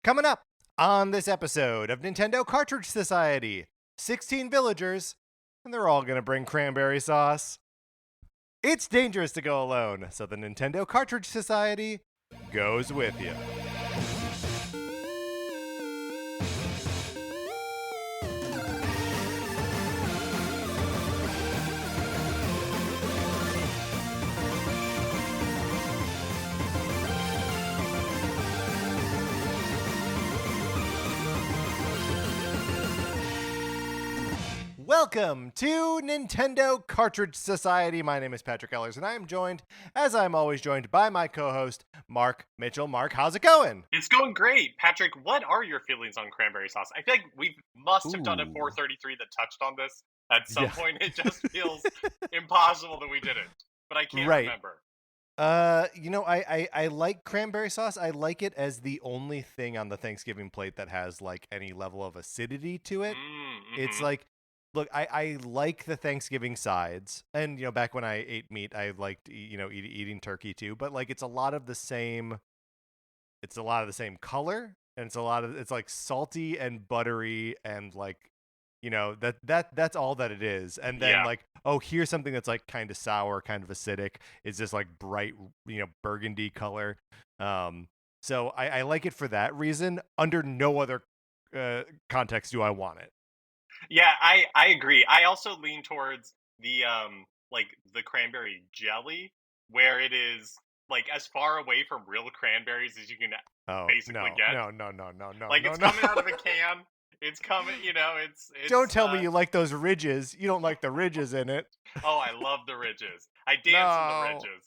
Coming up on this episode of Nintendo Cartridge Society, 16 villagers, and they're all going to bring cranberry sauce. It's dangerous to go alone, so the Nintendo Cartridge Society goes with you. Welcome to Nintendo Cartridge Society. My name is Patrick Ellers, and I am joined, as I'm always joined, by my co-host, Mark Mitchell. Mark, how's it going? It's going great. Patrick, what are your feelings on cranberry sauce? I feel like we must have done a 433 that touched on this at some point. It just feels impossible that we didn't, but I can't remember. I like cranberry sauce. I like it as the only thing on the Thanksgiving plate that has like any level of acidity to it. It's like, look, I like the Thanksgiving sides, and back when I ate meat, I liked eating turkey too. But like, it's a lot of the same. It's a lot of the same color, and it's like salty and buttery, and like, that's all that it is. And then like, oh, here's something that's like kind of sour, kind of acidic. It's just like bright, burgundy color. So I like it for that reason. Under no other context do I want it. Yeah, I agree. I also lean towards the the cranberry jelly, where it is like as far away from real cranberries as you can basically get. No. Like it's coming out of a can. It's coming, it's Don't tell me you like those ridges. You don't like the ridges in it. Oh, I love the ridges. I dance in the ridges.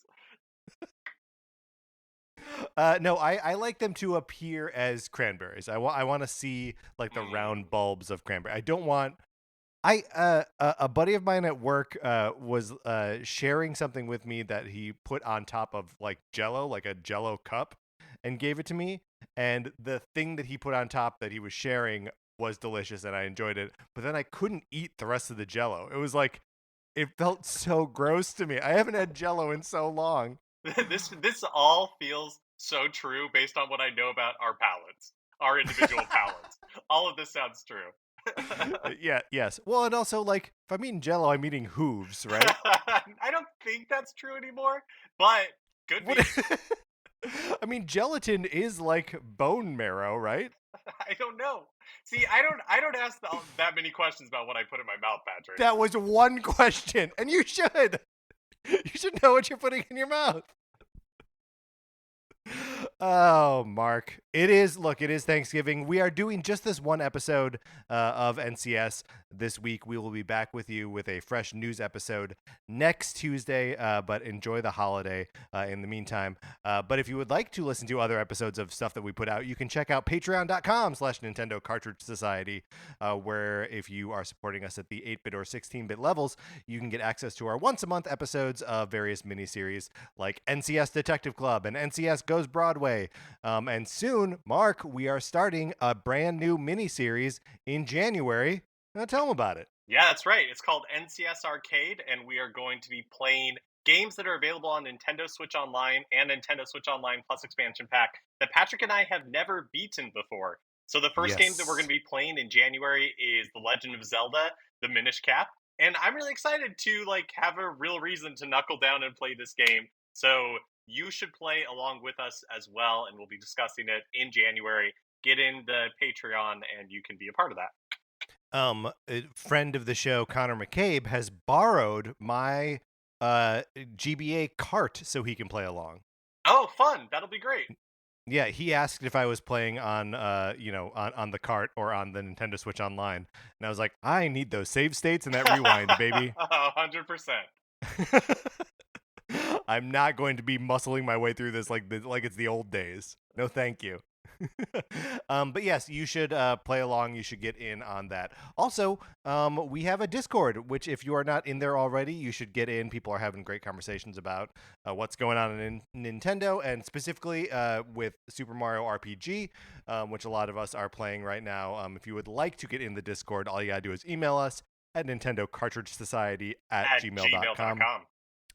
No, I like them to appear as cranberries. I want to see like the round bulbs of cranberry. I don't want. A buddy of mine at work was sharing something with me that he put on top of like Jello, like a Jello cup, and gave it to me. And the thing that he put on top that he was sharing was delicious, and I enjoyed it. But then I couldn't eat the rest of the Jello. It was like, it felt so gross to me. I haven't had Jello in so long. This all feels so true based on what I know about our palates, our individual palates. All of this sounds true. Yes. Well, and also, like, if I'm eating Jello, I'm eating hooves, right? I don't think that's true anymore, but could be. I mean, gelatin is like bone marrow, right? I don't know. See, I don't ask that many questions about what I put in my mouth, Patrick. That was one question, and you should. You should know what you're putting in your mouth. Oh, Mark. It is Thanksgiving. We are doing just this one episode of NCS this week. We will be back with you with a fresh news episode next Tuesday, but enjoy the holiday in the meantime. But if you would like to listen to other episodes of stuff that we put out, you can check out patreon.com/Nintendo Cartridge Society, where if you are supporting us at the 8-bit or 16-bit levels, you can get access to our once-a-month episodes of various miniseries like NCS Detective Club and NCS Goes Broadway. And soon, Mark, we are starting a brand new miniseries in January. Now tell them about it. Yeah, that's right. It's called NCS Arcade, and we are going to be playing games that are available on Nintendo Switch Online and Nintendo Switch Online Plus Expansion Pack that Patrick and I have never beaten before. So the first game that we're going to be playing in January is The Legend of Zelda, The Minish Cap. And I'm really excited to have a real reason to knuckle down and play this game. So you should play along with us as well, and we'll be discussing it in January. Get in the Patreon, and you can be a part of that. A friend of the show, Connor McCabe, has borrowed my GBA cart so he can play along. Oh, fun! That'll be great. Yeah, he asked if I was playing on on the cart or on the Nintendo Switch Online, and I was like, I need those save states and that rewind, baby. 100%. I'm not going to be muscling my way through this like it's the old days. No, thank you. But yes, you should play along. You should get in on that. Also, we have a Discord, which if you are not in there already, you should get in. People are having great conversations about what's going on in Nintendo, and specifically with Super Mario RPG, which a lot of us are playing right now. If you would like to get in the Discord, all you gotta do is email us at nintendocartridgesociety@gmail.com,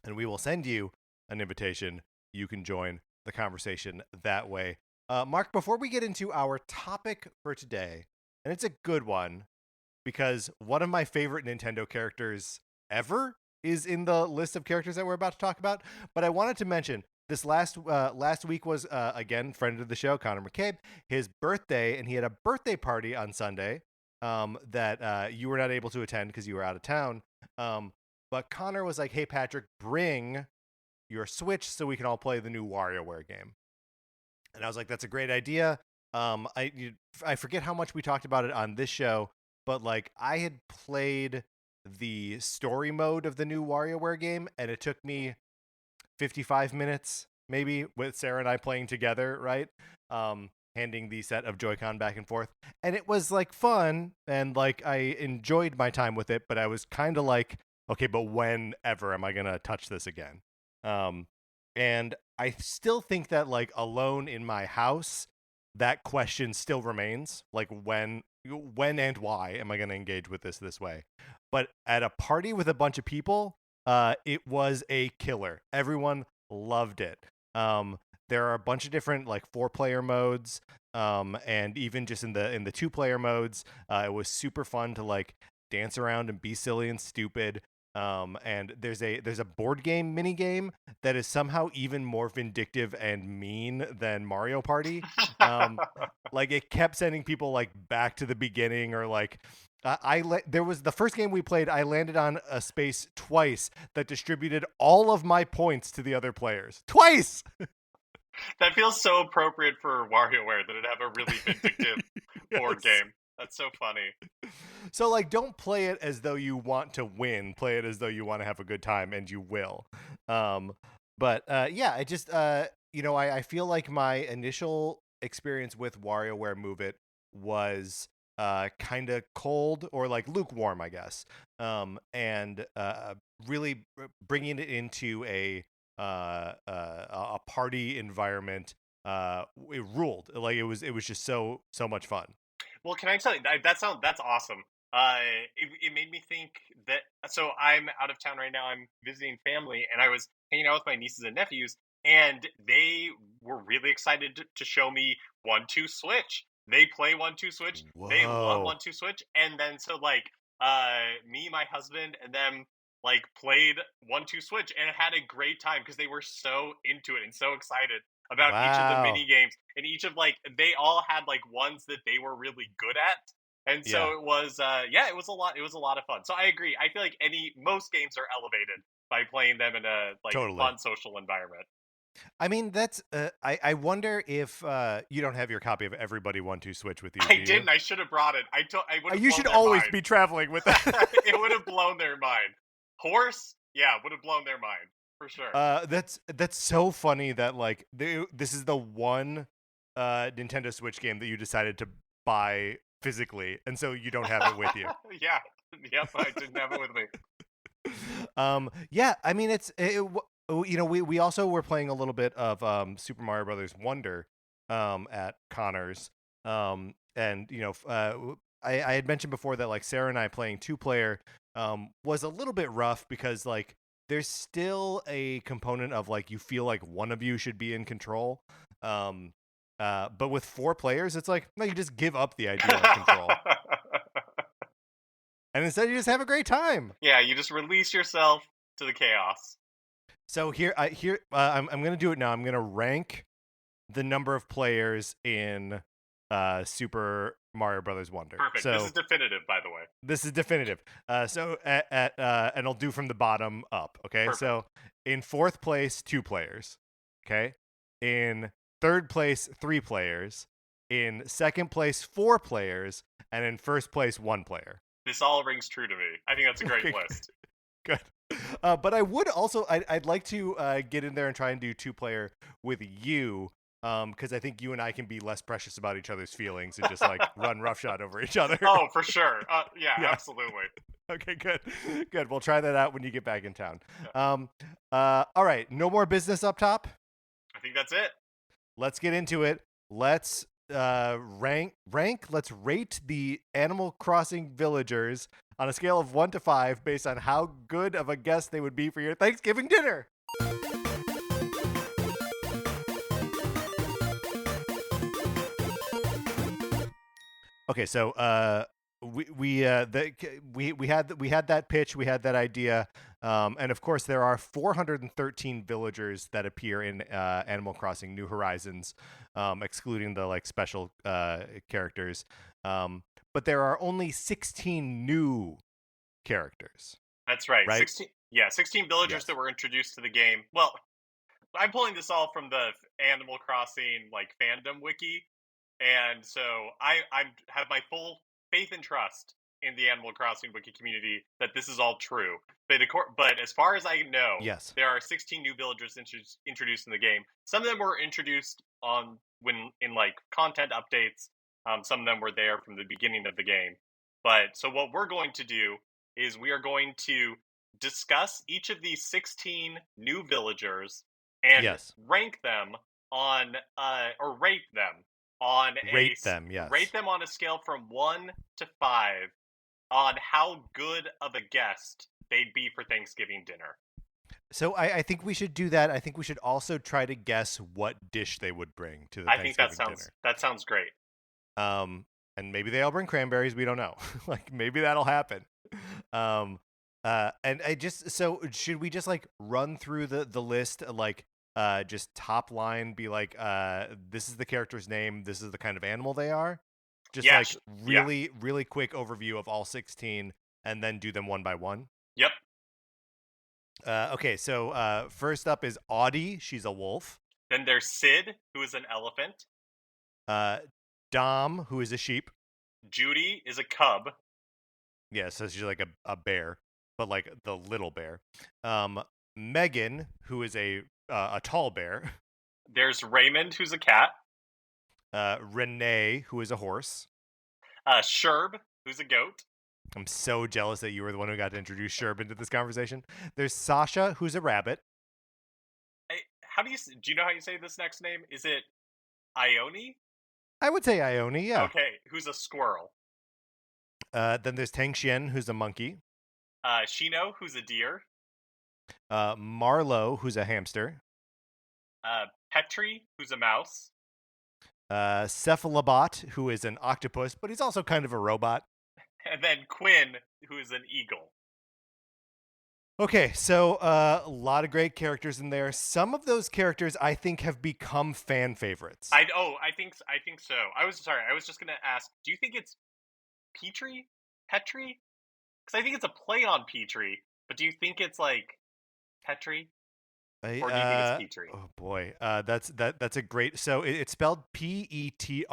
and we will send you an invitation. You can join the conversation that way. Mark, before we get into our topic for today, and it's a good one because one of my favorite Nintendo characters ever is in the list of characters that we're about to talk about. But I wanted to mention this last week was again friend of the show Connor McCabe, his birthday, and he had a birthday party on Sunday that you were not able to attend because you were out of town. But Connor was like, "Hey Patrick, bring your Switch so we can all play the new WarioWare game." And I was like, "That's a great idea." I forget how much we talked about it on this show, but like I had played the story mode of the new WarioWare game, and it took me 55 minutes maybe with Sarah and I playing together, right? Handing the set of Joy-Con back and forth. And it was like fun and like I enjoyed my time with it, but I was kind of like, okay, but whenever am I going to touch this again? And I still think that like alone in my house, that question still remains. Like when and why am I going to engage with this way? But at a party with a bunch of people, it was a killer. Everyone loved it. There are a bunch of different like 4-player modes, and even just in the 2-player modes, it was super fun to like dance around and be silly and stupid. And there's a board game mini game that is somehow even more vindictive and mean than Mario Party. Like it kept sending people like back to the beginning, or like there was the first game we played. I landed on a space twice that distributed all of my points to the other players twice. That feels so appropriate for WarioWare that it'd have a really vindictive board game. That's so funny. So like don't play it as though you want to win, play it as though you want to have a good time, and you will. But yeah, I just I feel like my initial experience with WarioWare Move It was kind of cold or like lukewarm, I guess. And really bringing it into a party environment, it ruled. Like it was just so much fun. Well, can I tell you that's awesome. It made me think that. So I'm out of town right now. I'm visiting family, and I was hanging out with my nieces and nephews, and they were really excited to show me 1-2 Switch. They play 1-2 Switch. Whoa. They love 1-2 Switch, and then so like me, my husband, and them like played 1-2 Switch and had a great time because they were so into it and so excited about each of the mini games, and each of like they all had like ones that they were really good at, and so it was it was a lot of fun. So I agree. I feel like most games are elevated by playing them in a like fun social environment. I mean, that's I wonder if you don't have your copy of Everybody 1-2 Switch with you. I didn't. I should have brought it. I would. You should always be traveling with that. It would have blown their mind. Horse, yeah, would have blown their mind. For sure. That's so funny that like this is the one Nintendo Switch game that you decided to buy physically, and so you don't have it with you. Yeah. Yep, I didn't have it with me. Yeah, I mean we also were playing a little bit of Super Mario Brothers Wonder at Connor's, and I had mentioned before that like Sarah and I playing 2-player was a little bit rough because like there's still a component of like you feel like one of you should be in control, but with 4 players it's like no, you just give up the idea of control and instead you just have a great time. Yeah, you just release yourself to the chaos. So I'm gonna do it now. I'm gonna rank the number of players in Super Mario Brothers Wonder. Perfect. So, this is definitive, by the way. This is definitive. So at and I'll do from the bottom up. Okay. Perfect. So in 4th place, 2 players. Okay. In 3rd place, 3 players. In 2nd place, 4 players, and in 1st place, 1 player. This all rings true to me. I think that's a great list. Good. But I would also I'd like to get in there and try and do 2-player with you. Because I think you and I can be less precious about each other's feelings and just like run roughshod over each other. Oh, for sure. Yeah, absolutely. Okay, good. We'll try that out when you get back in town. All right, no more business up top. I think that's it. Let's get into it. Let's rank. Let's rate the Animal Crossing villagers on a scale of 1 to 5 based on how good of a guest they would be for your Thanksgiving dinner. Okay, so we had that pitch, we had that idea, and of course there are 413 villagers that appear in Animal Crossing New Horizons, excluding the like special characters. But there are only 16 new characters, That's right. right? 16, yeah, 16 villagers that Yes. were introduced to the game. Well, I'm pulling this all from the Animal Crossing like fandom wiki, and so I have my full faith and trust in the Animal Crossing wiki community that this is all true. But as far as I know, Yes. there are 16 new villagers introduced in the game. Some of them were introduced on when in like content updates. Some of them were there from the beginning of the game. But so what we're going to do is we are going to discuss each of these 16 new villagers and Yes. rank them on or rate them on Rate them, rate yes. them on a scale from 1 to 5 on how good of a guest they'd be for Thanksgiving dinner. So I think we should do that. I think we should also try to guess what dish they would bring to the I think Thanksgiving dinner. that sounds great. Um, and maybe they all bring cranberries. We don't know. Like maybe that'll happen. Um, and I just so should we just like run through the list like just top line be like this is the character's name, this is the kind of animal they are, just Yeah, like yeah, really quick overview of all 16 and then do them one by one. yep. Okay, so first up is Audie. She's a wolf. Then there's Sid, who is an elephant. Uh, Dom, who is a sheep. Judy is a cub. Yeah, so she's like a bear, but like the little bear. Um, Megan, who is a tall bear. There's Raymond, who's a cat. Renee, who is a horse. Sherb, who's a goat. I'm so jealous that you were the one who got to introduce Sherb into this conversation. There's Sasha, who's a rabbit. How do you know how you say this next name? Is it Ione? I would say Ione, yeah. Okay, who's a squirrel. Then there's Tang Xian, who's a monkey. Shino, who's a deer. Marlo, who's a hamster. Petri, who's a mouse. Cephalobot, who is an octopus, but he's also kind of a robot. And then Quinn, who is an eagle. Okay, so a lot of great characters in there. Some of those characters I think have become fan favorites. I think so. I was just gonna ask. Do you think it's Petri? Petri? Because I think it's a play on Petri. But do you think it's like Petri, or do you think it's Petri? Oh boy, that's a great. So it's spelled Petri,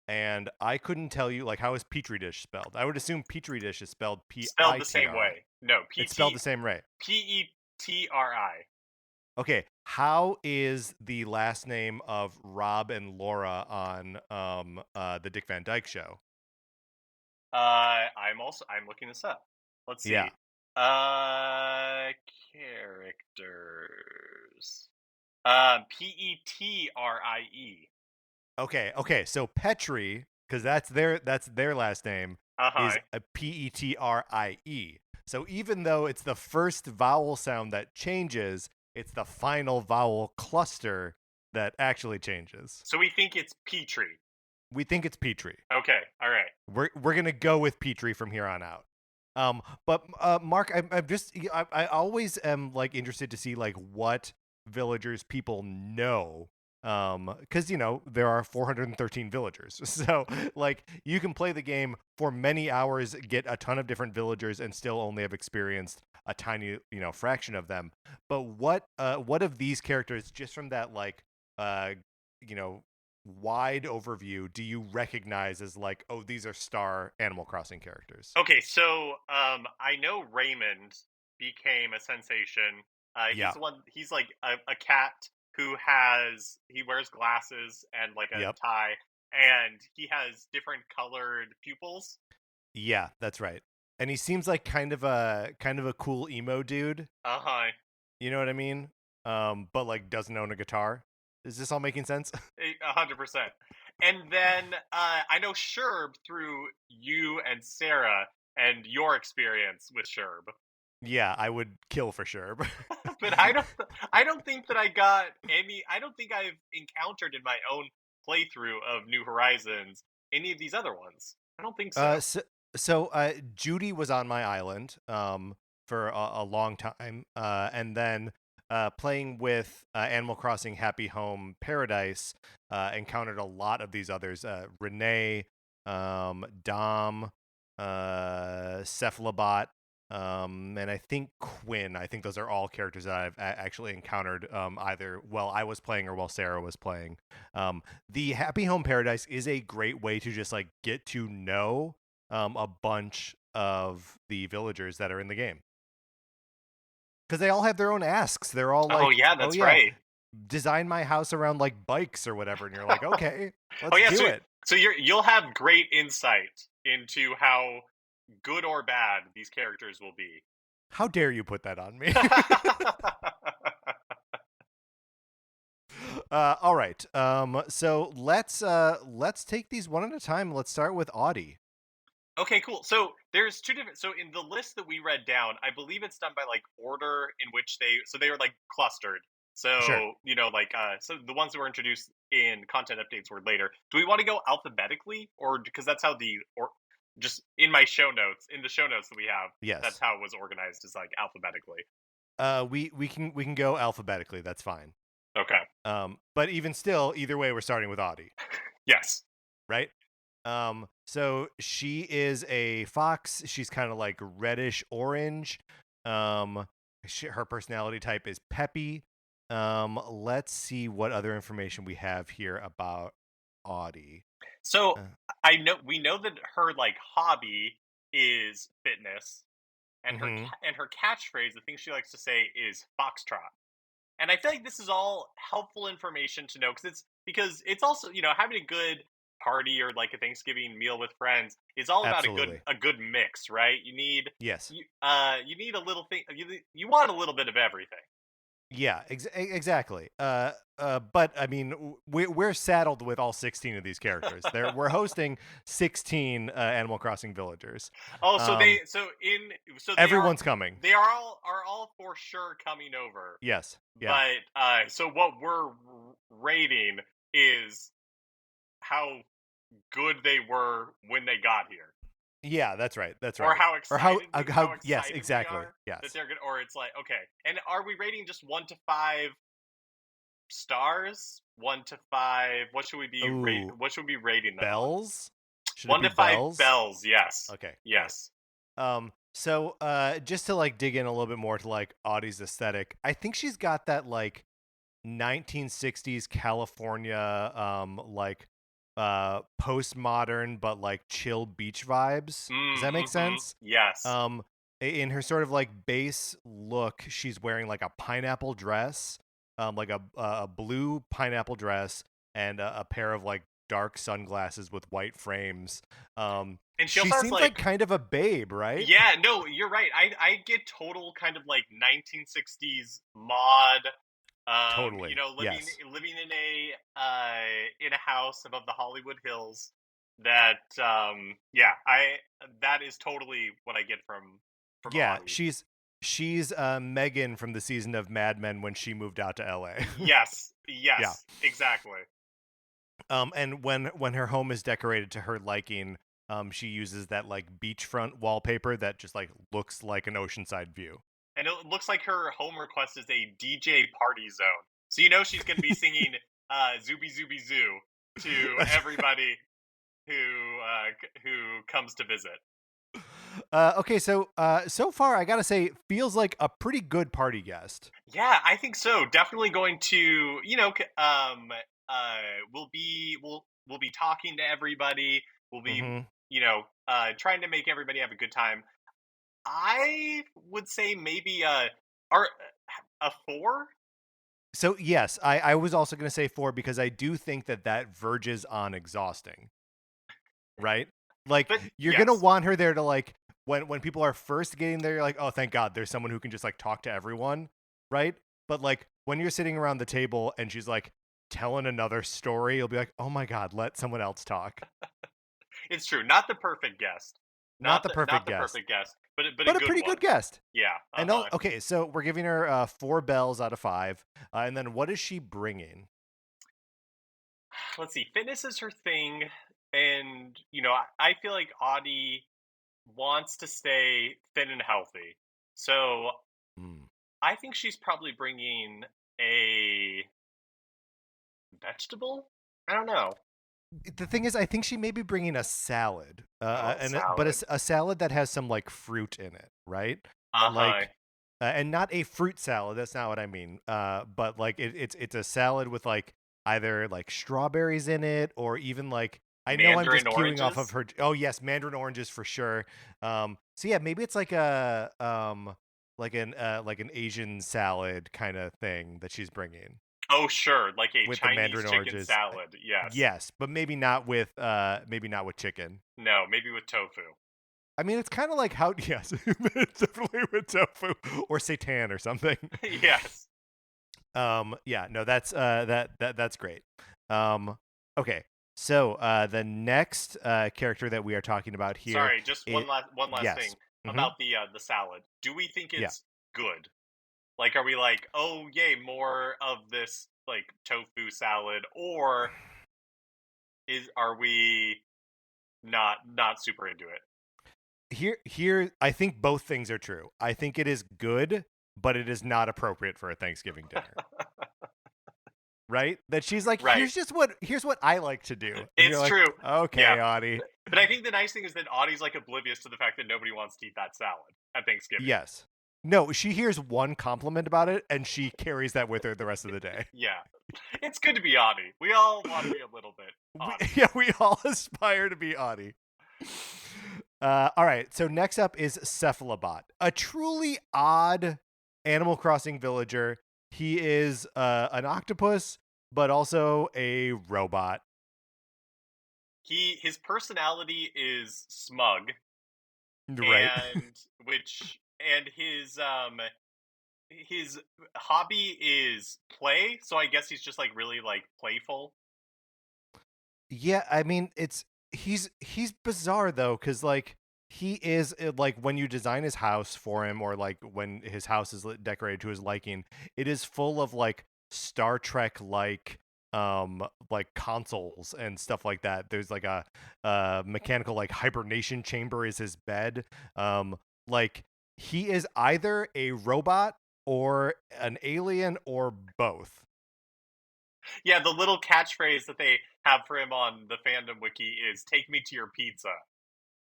and I couldn't tell you like how is petri dish spelled. I would assume petri dish is spelled Spelled the Pitri. same way. No, It's spelled the same way. Petri. Okay, how is the last name of Rob and Laura on the Dick Van Dyke Show? I'm looking this up. Let's see. Yeah. Characters. Petrie. Okay. So Petri, because that's their last name, is a Petrie. So even though it's the first vowel sound that changes, it's the final vowel cluster that actually changes. So we think it's Petri. We think it's Petri. Okay, all right. We're gonna go with Petri from here on out. But Mark, I always am like interested to see like what villagers people know. Because you know there are 413 villagers, so like you can play the game for many hours, get a ton of different villagers, and still only have experienced a tiny fraction of them. But what of these characters, just from that like you know wide overview, do you recognize as like, oh, these are star Animal Crossing characters? Okay, so I know Raymond became a sensation. He's Yeah. the one. He's like a cat who he wears glasses and like a Yep. tie, and he has different colored pupils. Yeah, that's right. And he seems like kind of a cool emo dude. Uh-huh. You know what I mean? But like doesn't own a guitar. Is this all making sense? 100%. And then I know Sherb through you and Sarah and your experience with Sherb. Yeah, I would kill for sure. But I don't think that I don't think I've encountered in my own playthrough of New Horizons any of these other ones. I don't think so. So Judy was on my island for a long time, and then playing with Animal Crossing Happy Home Paradise, encountered a lot of these others: Renee, Dom, Cephalobot, and I think Quinn. I think those are all characters that I've actually encountered either while I was playing or while Sarah was playing. The Happy Home Paradise is a great way to just like get to know a bunch of the villagers that are in the game, because they all have their own asks. They're all Oh like, yeah, "Oh that's yeah, right. design my house around like bikes or whatever," and you're like, "Okay, Oh let's yeah, do so it." you'll have great insight into how good or bad these characters will be. How dare you put that on me? All right. So let's take these one at a time. Let's start with Audie. Okay, cool. So there's two different. So in the list that we read down, I believe it's done by like order in which they were like clustered. Sure. So like so the ones that were introduced in content updates were later. Do we want to go alphabetically, or because that's how or just in my show notes in the show notes that we have, that's Yes. how it was organized, is like alphabetically. We can go alphabetically. That's fine. Okay. But even still, either way, we're starting with Audie, Yes. right? So she is a fox. She's kind of like reddish orange. Her personality type is peppy. Let's see what other information we have here about Audie. So Uh, we know that her like hobby is fitness, and mhm. her catchphrase, the thing she likes to say, is foxtrot. And I feel like this is all helpful information to know, because it's also, having a good party or like a Thanksgiving meal with friends is all about Absolutely. a good mix, right? Yes. You need a little thing, you want a little bit of everything. Yeah, exactly. But I mean, we're saddled with all 16 of these characters. We're hosting 16 Animal Crossing villagers. Oh, Um, so everyone's coming. they are all for sure coming over. Yes. Yeah. But so what we're rating is how good they were when they got here, Yeah, that's right. That's or right. Or how how yes, excited we exactly. are that Yes. they're good, or it's like, okay. And are we rating just 1 to 5 stars? 1 to 5. Ooh, What should we be rating them on? bells? Should it One be to five bells? bells. Yes. Okay, great. Yes. So just to like dig in a little bit more to like Audie's aesthetic, I think she's got that like 1960s California like postmodern but like chill beach vibes. Does that make Mm-hmm. sense? Yes. Um in her sort of like base look, she's wearing like a pineapple dress, like a blue pineapple dress and a pair of like dark sunglasses with white frames. And she She also has seems like like, kind of a babe, right? yeah, no, you're right. I get total kind of like 1960s mod. Totally. Yes. Living in a house above the Hollywood Hills. That yeah, I that is totally what I get from Yeah, Audie. she's Megan from the season of Mad Men when she moved out to LA. Yes, Yeah. yes, exactly. And when her home is decorated to her liking, she uses that like beachfront wallpaper that just like looks like an oceanside view. And it looks like her home request is a DJ party zone. So she's going to be singing "Zooby Zooby Zoo" to everybody who comes to visit. Okay, so far I gotta say, feels like a pretty good party guest. Yeah, I think so. Definitely going to, we'll be talking to everybody. We'll be, Hmm. trying to make everybody have a good time. I would say maybe are a 4. So yes, I was also gonna say 4 because I do think that verges on exhausting, right? Like But you're gonna yes. want her there to like when people are first getting there, you're like, oh, thank God, there's someone who can just like talk to everyone, right? But like when you're sitting around the table and she's like telling another story, you'll be like, oh my God, let someone else talk. It's true. Not the perfect guest. Not the Not perfect the guest, perfect guest, but a but a good pretty one. good guest. Yeah. And okay, so we're giving her 4 bells out of 5, and then what is she bringing? Let's see. Fitness is her thing, and I feel like Audie wants to stay thin and healthy. So Mm. I think she's probably bringing a vegetable. I don't know. The thing is, I think she may be bringing a salad, Oh, but salad. a salad that has some like fruit in it, right? Uh-huh. Like, and not a fruit salad. That's not what I mean. But like it's a salad with like either like strawberries in it or even like I know I'm Mandarin just queuing off of oranges. her. Oh yes, mandarin oranges for sure. So yeah, maybe it's like a like an Asian salad kind of thing that she's bringing Oh, sure, like a with the Chinese mandarin chicken oranges. salad. Yes. Yes, but maybe not with chicken. No, maybe with tofu. I mean, it's kind of like how yes, it's definitely with tofu or seitan or something. Yes. Yeah, no, that's great. Um, okay, so the next character that we are talking about here, Sorry, just it one last yes, thing hmm about the salad. Do we think yeah. it's good? Like, are we like, oh yay, more of this like tofu salad, or are we not super into it? Here, I think both things are true. I think it is good, but it is not appropriate for a Thanksgiving dinner. Right? That she's like, Right. here's what I like to do, and you're It's like, true. Yeah. okay, Audie. But I think the nice thing is that Audie's like oblivious to the fact that nobody wants to eat that salad at Thanksgiving. Yes. No, she hears one compliment about it, and she carries that with her the rest of the day. Yeah. It's good to be Audie. We all want to be a little bit Audie. Yeah, we all aspire to be Audie. All right, so next up is Cephalobot, a truly odd Animal Crossing villager. He is an octopus, but also a robot. His personality is smug, Right. and his hobby is play, so I guess he's just like really like playful. Yeah, I mean, he's bizarre though, because like he is like when you design his house for him, or like when his house is decorated to his liking, it is full of like Star Trek like consoles and stuff like that. There's like a mechanical like hibernation chamber is his bed. Like he is either a robot or an alien or both. Yeah, the little catchphrase that they have for him on the fandom wiki is "Take me to your pizza."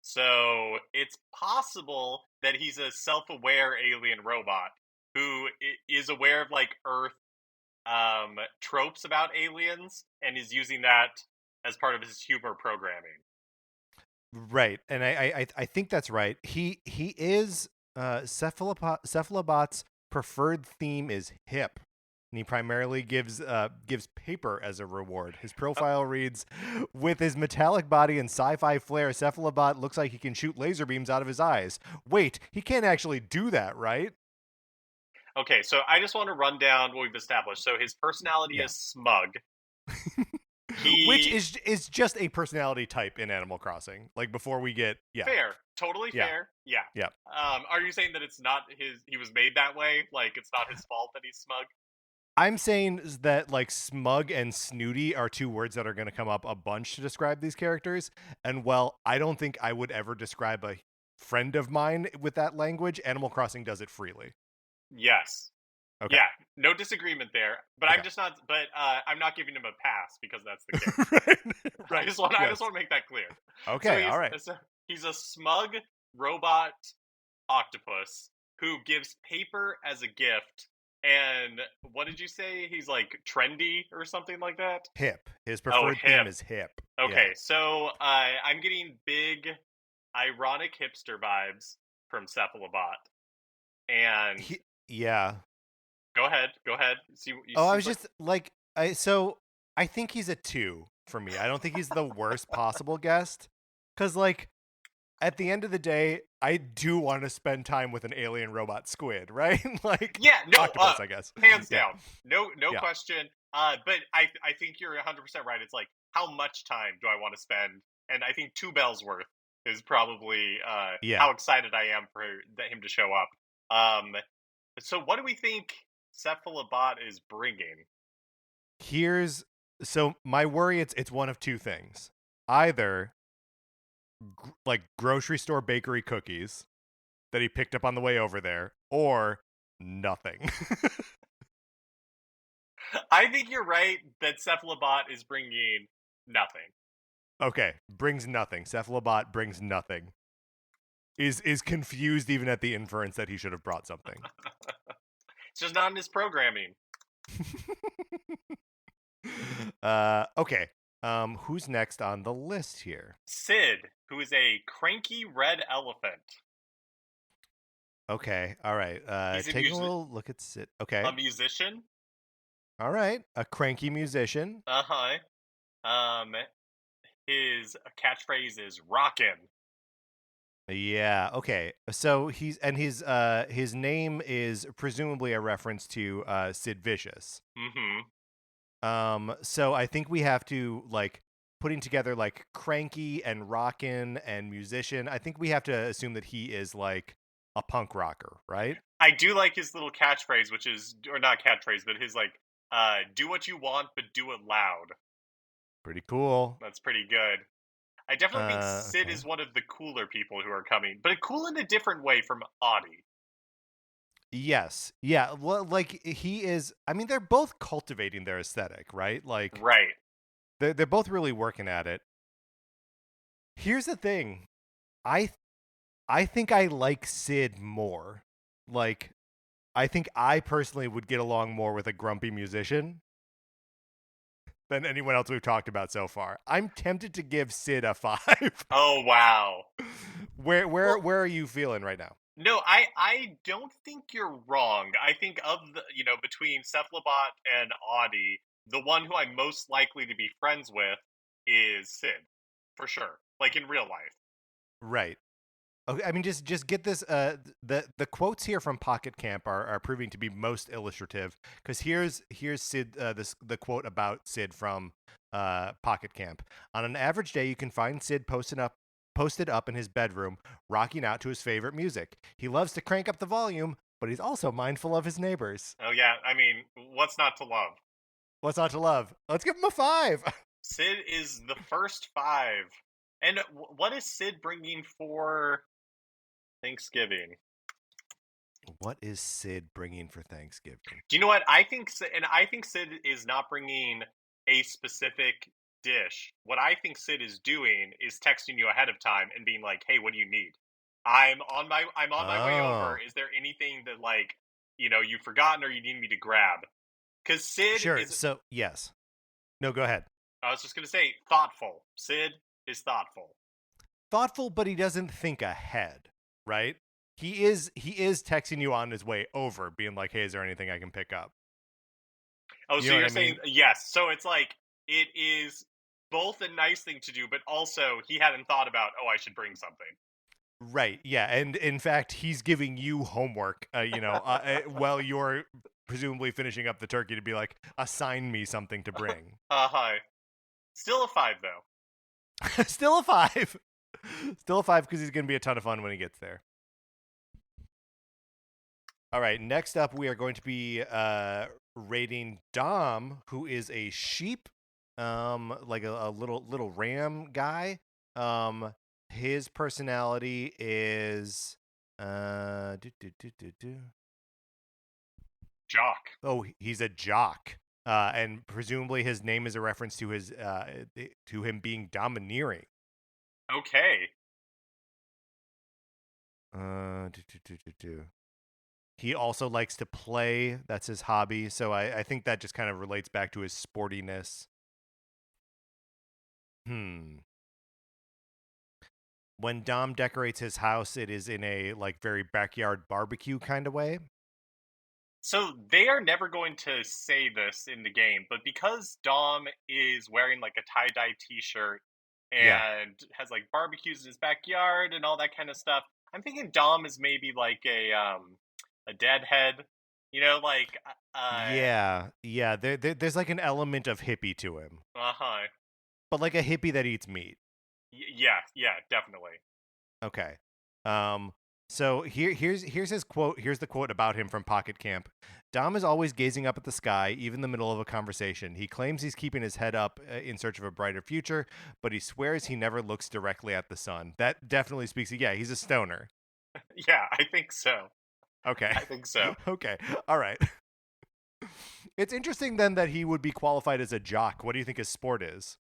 So it's possible that he's a self-aware alien robot who is aware of like Earth tropes about aliens and is using that as part of his humor programming. Right, and I think that's right. He is Cephalobot's preferred theme is hip, and he primarily gives paper as a reward. His profile reads, "With his metallic body and sci-fi flair, Cephalobot looks like he can shoot laser beams out of his eyes." Wait, he can't actually do that, right? Okay, so I just want to run down what we've established. So his personality Yeah. is smug. Which He is just a personality type in Animal Crossing. Like before we get fair, totally yeah, fair. Yeah. yeah. Are you saying that it's not his? He was made that way. Like it's not his fault that he's smug. I'm saying that like smug and snooty are two words that are going to come up a bunch to describe these characters. And well, I don't think I would ever describe a friend of mine with that language. Animal Crossing does it freely. Yes. Okay. Yeah. No disagreement there. But I'm Okay. just not. But I'm not giving him a pass because that's the case. Right. I Right. just want. I just Yes. want to make that clear. So Okay. All right. he's a smug robot octopus who gives paper as a gift. And what did you say? He's like trendy or something like that. Hip. His Oh, preferred hip. theme is hip. Yeah. Okay, so I'm getting big, ironic hipster vibes from Cephalobot. And Yeah. go ahead, go ahead. You Oh, I seems was like just like I think he's a 2 for me. I don't think he's the worst possible guest cuz like at the end of the day, I do want to spend time with an alien robot squid, right? Like yeah, no, octopus, I guess. hands Yeah. down, no Yeah. question. But I think you're 100% right. It's like how much time do I want to spend? And I think two bells worth is probably Yeah. how excited I am for him to show up. Um, so what do we think Cephalobot is bringing? Here's so my worry it's one of two things. Either like grocery store bakery cookies that he picked up on the way over there, or nothing. I think you're right that Cephalobot is bringing nothing. Okay, brings nothing. Cephalobot brings nothing. Is confused even at the inference that he should have brought something. It's just not in his programming. Okay. Who's next on the list here? Sid, who is a cranky red elephant. Okay. All right. He's Taking a little look at Sid. a Okay. musician. All right. A cranky musician. Uh-huh. His catchphrase is "rockin'." Yeah. Okay. So his name is presumably a reference to Sid Vicious. Mm-hmm. So I think we have to like putting together like cranky and rockin' and musician. I think we have to assume that he is like a punk rocker, right? I do like his little catchphrase, which is, or not catchphrase, but his like, "Do what you want, but do it loud." Pretty cool. That's pretty good. I definitely think Sid Okay. is one of the cooler people who are coming, but cool in a different way from Audie. Yes. Yeah. Well, like he is. I mean, they're both cultivating their aesthetic, right? Like Right. they're both really working at it. Here's the thing. I I think I like Sid more. Like I think I personally would get along more with a grumpy musician than anyone else we've talked about so far. I'm tempted to give Sid a 5. Oh wow. where where Well, where are you feeling right now? no, I don't think you're wrong. I think of the between Cephalobot and Audie, the one who I'm most likely to be friends with is Sid, for sure. Like in real life. Right. Okay, I mean, just get this. The quotes here from Pocket Camp are proving to be most illustrative because here's Sid. The quote about Sid from Pocket Camp. On an average day, you can find Sid posted up in his bedroom, rocking out to his favorite music. He loves to crank up the volume, but he's also mindful of his neighbors. Oh yeah, I mean, what's not to love? What's not to love? Let's give him a 5. Sid is the first five. And what is Sid bringing for Thanksgiving? What is Sid bringing for Thanksgiving? Do you know what I think? And I think Sid is not bringing a specific dish. What I think Sid is doing is texting you ahead of time and being like, "Hey, what do you need? I'm on my way over. Oh, Is there anything that like you've forgotten or you need me to grab?" Because Sid sure. is. So yes. No, go ahead. I was just gonna say thoughtful. Sid is thoughtful. Thoughtful, but he doesn't think ahead, right? He is texting you on his way over, being like, "Hey, is there anything I can pick up?" Oh, You so know what you're I saying mean? yes. So it's like it is both a nice thing to do, but also he hadn't thought about, oh, I should bring something. Right. Yeah. And in fact, he's giving you homework. While you're presumably finishing up the turkey to be like, assign me something to bring. Hi. Still a five though. Still a 5. Still a 5 because he's going to be a ton of fun when he gets there. All right, next up, we are going to be rating Dom, who is a sheep, like a little ram guy. His personality is Jock. oh, he's a jock, and presumably his name is a reference to his to him being domineering. Okay. Uh, do, do, do, do, do. He also likes to play. That's his hobby. So I think that just kind of relates back to his sportiness. Hmm. When Dom decorates his house, it is in a like very backyard barbecue kind of way. So they are never going to say this in the game, but because Dom is wearing like a tie-dye t-shirt Yeah. and has like barbecues in his backyard and all that kind of stuff, I'm thinking Dom is maybe like a deadhead. Like Yeah. Yeah. There's like an element of hippie to him, uh-huh. but like a hippie that eats meat. Yeah, yeah, definitely. Okay. So here's his quote. Here's the quote about him from Pocket Camp. Dom is always gazing up at the sky, even in the middle of a conversation. He claims he's keeping his head up in search of a brighter future, but he swears he never looks directly at the sun. That definitely speaks. Yeah, he's a stoner. Yeah, I think so. Okay. I think so. Okay. All right. It's interesting then that he would be qualified as a jock. What do you think his sport is?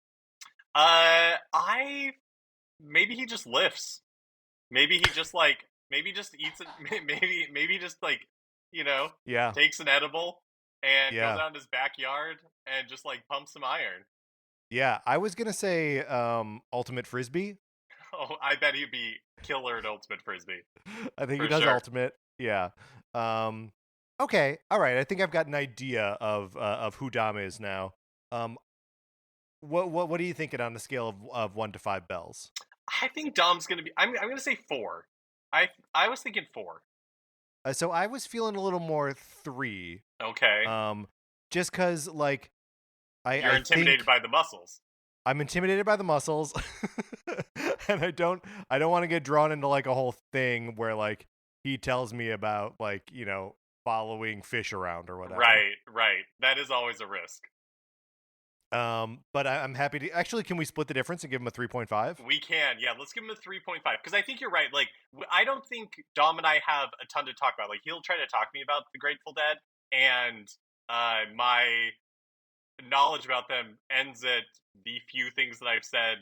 I maybe he just lifts. Maybe he just maybe just eats it. Maybe just you know Yeah. takes an edible and goes Yeah. out in his backyard and just pumps some iron. Yeah. I was gonna say ultimate frisbee. Oh, I bet he'd be killer at ultimate frisbee I think he for does sure. ultimate. Yeah. Um okay. All right. I think I've got an idea of who Dom is now. Um what are you thinking on the scale of 1 to 5 bells? I think Dom's gonna be. I'm gonna say 4. I was thinking 4. So I was feeling a little more 3. Okay, Um just cuz like you're I intimidated think by the muscles. I'm intimidated by the muscles. And I don't want to get drawn into like a whole thing where like he tells me about like, following fish around or whatever. Right, right. That is always a risk. But I'm happy to actually, can we split the difference and give him a 3.5? We can, yeah. Let's give him a 3.5 because I think you're right. I don't think Dom and I have a ton to talk about. Like, he'll try to talk to me about the Grateful Dead, and my knowledge about them ends at the few things that I've said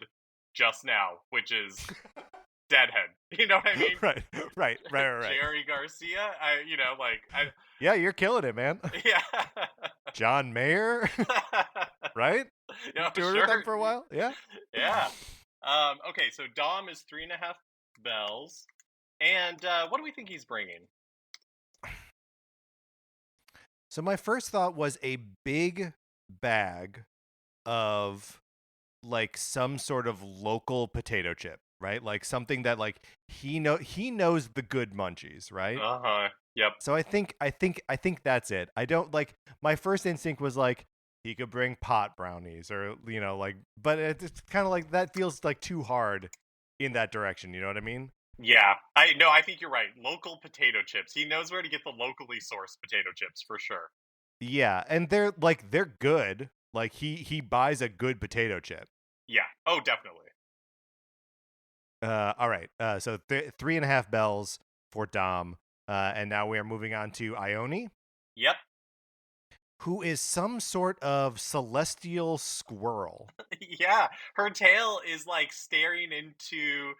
just now, which is Deadhead. You know what I mean? Right. Jerry Garcia. Yeah, you're killing it, man. Yeah. John Mayer, right? You Yeah, toured with them sure. for a while? Yeah. Yeah. Okay, so Dom is 3.5 bells. And what do we think he's bringing? So my first thought was a big bag of like some sort of local potato chip, right? Like something that like he knows the good munchies, right? Uh-huh. Yep. So I think that's it. I don't like my first instinct was like he could bring pot brownies or like, but it's kind of like that feels like too hard in that direction, you know what I mean? Yeah. I think you're right. Local potato chips. He knows where to get the locally sourced potato chips for sure. Yeah, and they're good. Like he buys a good potato chip. Yeah. Oh, definitely. All right. So 3.5 bells for Dom. And now we are moving on to Ione, Yep. who is some sort of celestial squirrel. Yeah. Her tail is staring into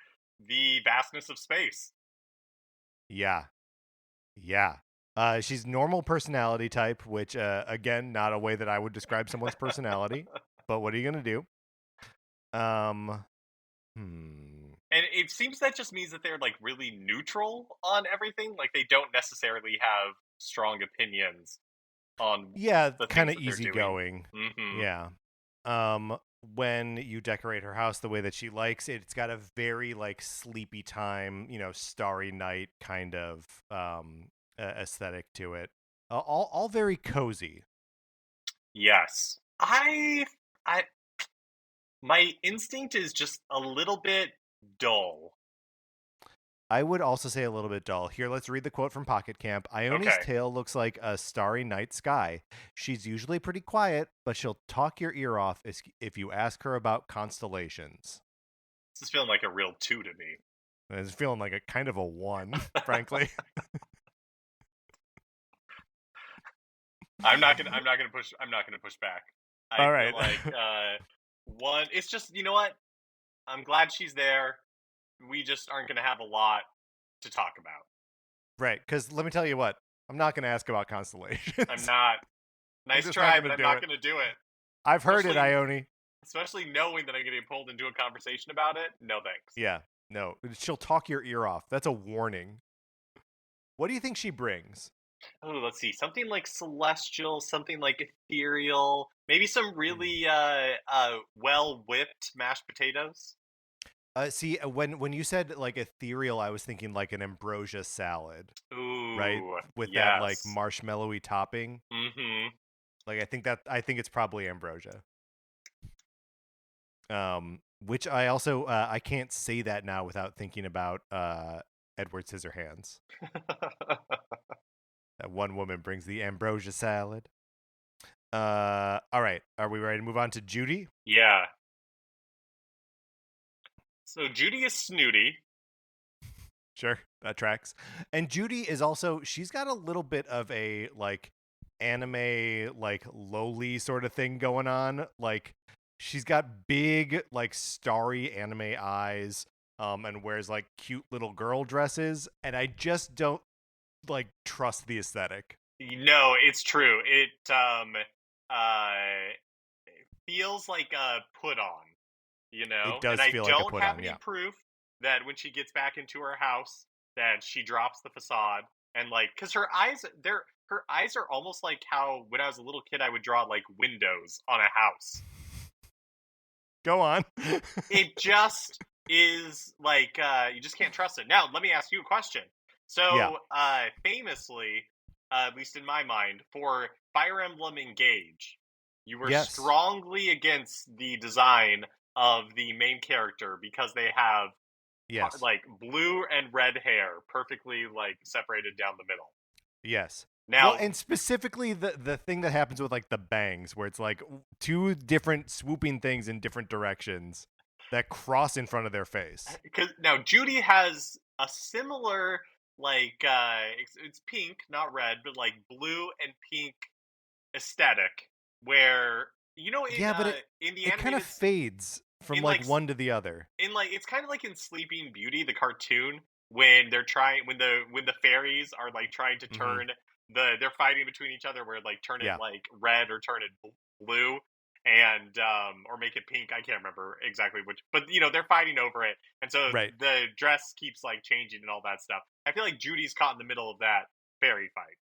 the vastness of space. Yeah. Yeah. She's normal personality type, which again, not a way that I would describe someone's personality. But what are you gonna do? Um. Hmm. And it seems that just means that they're really neutral on everything. Like they don't necessarily have strong opinions on Yeah, the kind things of that they're doing. easygoing. Mm-hmm. Yeah. When you decorate her house the way that she likes it, it's got a very like sleepy time, starry night kind of aesthetic to it. All very cozy. Yes. I my instinct is just a little bit dull. I would also say a little bit dull. Here, let's read the quote from Pocket Camp. Ione's Okay. tail looks like a starry night sky. She's usually pretty quiet, but she'll talk your ear off if you ask her about constellations. This is feeling like a real 2 to me. And it's feeling like a kind of a 1, frankly. I'm not gonna push back. I All feel right. like one it's just, you know what? I'm glad she's there. We just aren't gonna have a lot to talk about. Right, because let me tell you what, I'm not going to ask about I'm constellations. not. I'm Nice just not try, going but to I'm do not it. gonna do it. I've heard it, Especially Ione. especially knowing that I'm getting pulled into a conversation about it. No thanks. Yeah, no, she'll talk your ear off. That's a warning. What do you think she brings? Oh, let's see. Something like celestial, something like ethereal, maybe some Hmm. really well whipped mashed potatoes. See, when you said like ethereal, I was thinking like an ambrosia salad, right? Ooh, With that like yes. marshmallowy topping. Mm-hmm. Like I think it's probably ambrosia. Which I also I can't say that now without thinking about Edward Scissorhands. That one woman brings the ambrosia salad. All right. Are we ready to move on to Judy? Yeah. So Judy is snooty. Sure, that tracks. And Judy is also, she's got a little bit of a like anime like lowly sort of thing going on. Like she's got big like starry anime eyes and wears like cute little girl dresses and I just don't like trust the aesthetic. No, it's true. It uh feels like a put on, It And does I feel like a don't put have on, any yeah. proof that when she gets back into her house that she drops the facade and like cuz her eyes are almost like how when I was a little kid I would draw like windows on a house. Go on. It just is like you just can't trust it. Now, let me ask you a question. Yeah. So, famously, at least in my mind, for Fire Emblem Engage, you were Yes. strongly against the design of the main character because they have Yes. like blue and red hair perfectly like separated down the middle. Yes. Well, Now, and specifically the thing that happens with like the bangs, where it's like two different swooping things in different directions that cross in front of their face. because now Judy has a similar like it's pink, not red, but like blue and pink aesthetic where Yeah, but in the it kind of animated fades from in like one to the other. it's kind of like in Sleeping Beauty the cartoon when the fairies are like trying to Hmm. turn they're fighting between each other where like turn it Yeah. like red or turn it blue and or make it pink. I can't remember exactly which, but they're fighting over it, and so Right. the dress keeps like changing and all that stuff. I feel like Judy's caught in the middle of that fairy fight.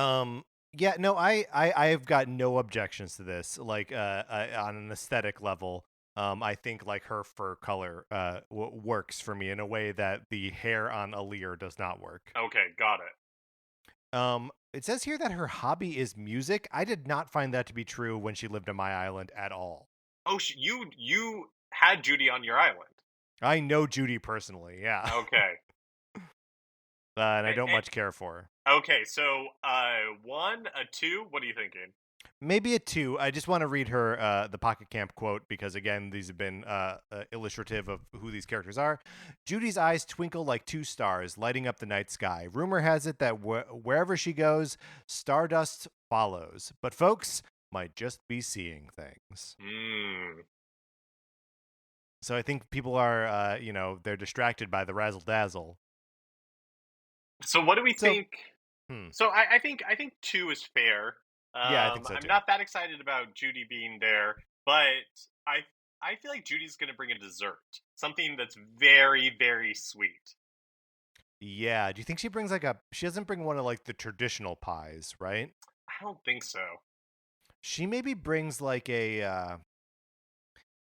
Um. Yeah. No. I've got no objections to this. Like, on an aesthetic level, I think like her fur color works for me in a way that the hair on Aaliyah does not work. Okay, got it. It says here that her hobby is music. I did not find that to be true when she lived on my island at all. Oh, you had Judy on your island. I know Judy personally, yeah, Okay. and I don't much care for her. Okay, so one, a two. What are you thinking? Maybe a two. I just want to read her the Pocket Camp quote because again, these have been illustrative of who these characters are. Judy's eyes twinkle like two stars, lighting up the night sky. Rumor has it that wherever she goes, stardust follows. But folks might just be seeing things. Hmm. So I think people are, they're distracted by the razzle dazzle. So what do we So, think? hmm. So I think two is fair. Yeah, I think so I'm too. not that excited about Judy being there, but I I feel like Judy's gonna bring a dessert, something that's very very sweet. Yeah. Do you think she brings she doesn't bring one of like the traditional pies, right? I don't think so. She maybe brings like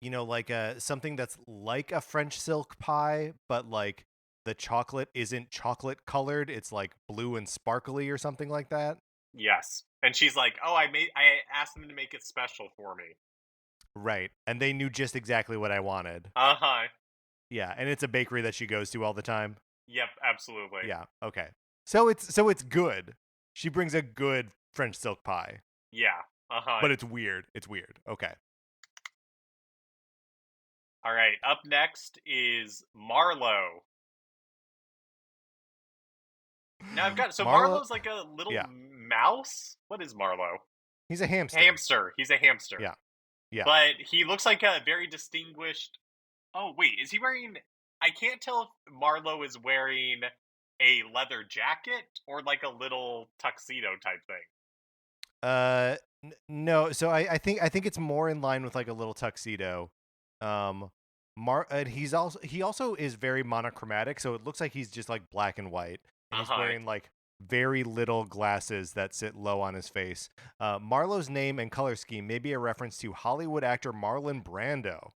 like something that's like a French silk pie, but like the chocolate isn't chocolate colored. It's like blue and sparkly or something like that. Yes, and she's like, oh, I asked them to make it special for me. Right. And they knew just exactly what I wanted. Uh huh. Yeah. And it's a bakery that she goes to all the time. Yep, absolutely. Yeah. Okay. So it's good. She brings a good French silk pie, Yeah. Uh huh. but it's weird. It's weird. Okay. All right. Up next is Marlowe. Now I've got so Marla. Marlowe's like a little Yeah. mouse. What is Marlowe? He's a hamster. Hamster. He's a hamster. Yeah. Yeah. But he looks like a very distinguished. Oh wait, is he wearing? I can't tell if Marlowe is wearing a leather jacket or like a little tuxedo type thing. No. So I think it's more in line with like a little tuxedo. Um, and he also is very monochromatic, so it looks like he's just like black and white, and Uh he's huh. wearing like very little glasses that sit low on his face. Marlowe's name and color scheme may be a reference to Hollywood actor Marlon Brando.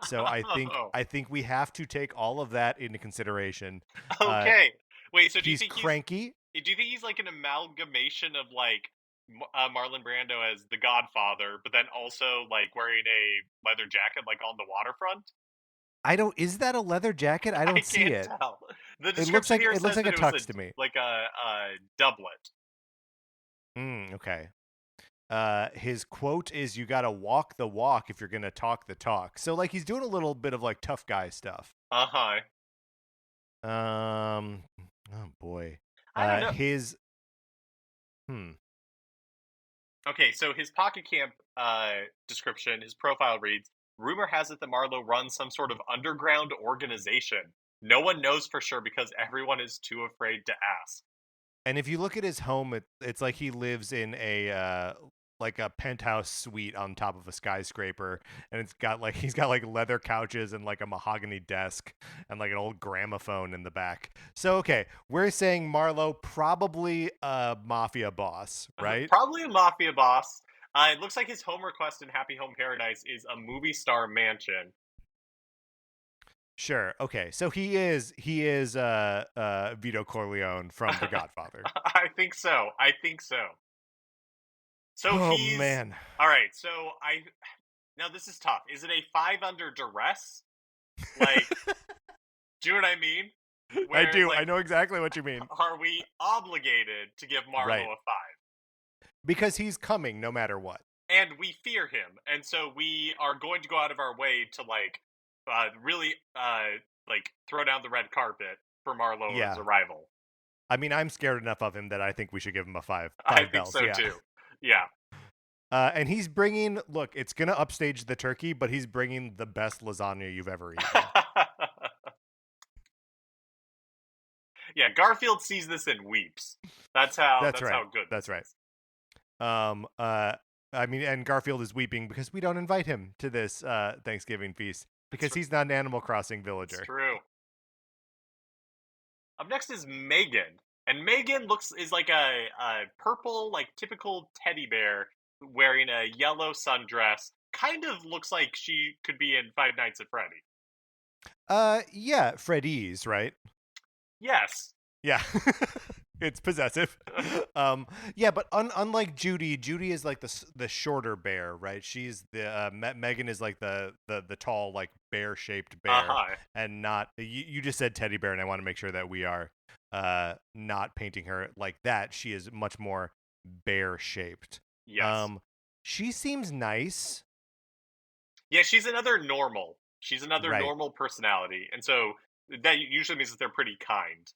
So I think Oh, I think we have to take all of that into consideration. Uh, okay. Wait. So he's cranky. do you think he's like an amalgamation of like Marlon Brando as the Godfather, but then also like wearing a leather jacket like on the waterfront? I don't. Is that a leather jacket? I I don't see can't it. tell. The It looks description like here it looks says like a that it was tux to me. a doublet. Okay. His quote is, "You gotta walk the walk if you're gonna talk the talk." So like he's doing a little bit of like tough guy stuff. Uh-huh. Um, oh boy. I don't know. His hmm. Okay, so his Pocket Camp description, his profile reads, rumor has it that Marlowe runs some sort of underground organization. No one knows for sure because everyone is too afraid to ask. And if you look at his home, it's like he lives in a like a penthouse suite on top of a skyscraper, and it's got like he's got like leather couches and like a mahogany desk and like an old gramophone in the back. So okay, we're saying Marlowe probably a mafia boss, right? Probably a mafia boss. It looks like his home request in Happy Home Paradise is a movie star mansion. Sure. Okay. So he is Vito Corleone from The Godfather. I think so. I think so. So Oh he's man. all right. So I now this is tough. Is it a 5 under duress? Like, do you know what I mean? I Where it's do. I like, know exactly what you mean. are we obligated to give Marlowe Right. a 5? Because he's coming no matter what. And we fear him, and so we are going to go out of our way to really like throw down the red carpet for Marlowe's Yeah. arrival. I mean, I'm scared enough of him that I think we should give him a five I think bells. so Yeah. too. Yeah. And he's bringing, look, it's going to upstage the turkey, but he's bringing the best lasagna you've ever eaten. Yeah, Garfield sees this and weeps. That's how right. how good That's this right. is. I mean, and Garfield is weeping because we don't invite him to this Thanksgiving feast because he's not an Animal Crossing villager. It's true. Up next is Megan. And Megan is like a purple, like typical teddy bear wearing a yellow sundress. Kind of looks like she could be in Five Nights at Freddy. Yeah, Freddy's, right? Yes. Yeah. It's possessive. Yeah, but unlike Judy is like the shorter bear, right? She's the Megan is like the tall, like bear shaped bear, and not you just said teddy bear, and I want to make sure that we are not painting her like that. She is much more bear shaped. Yes. She seems nice. Yeah, she's another normal. She's another Right. normal personality, and so that usually means that they're pretty kind.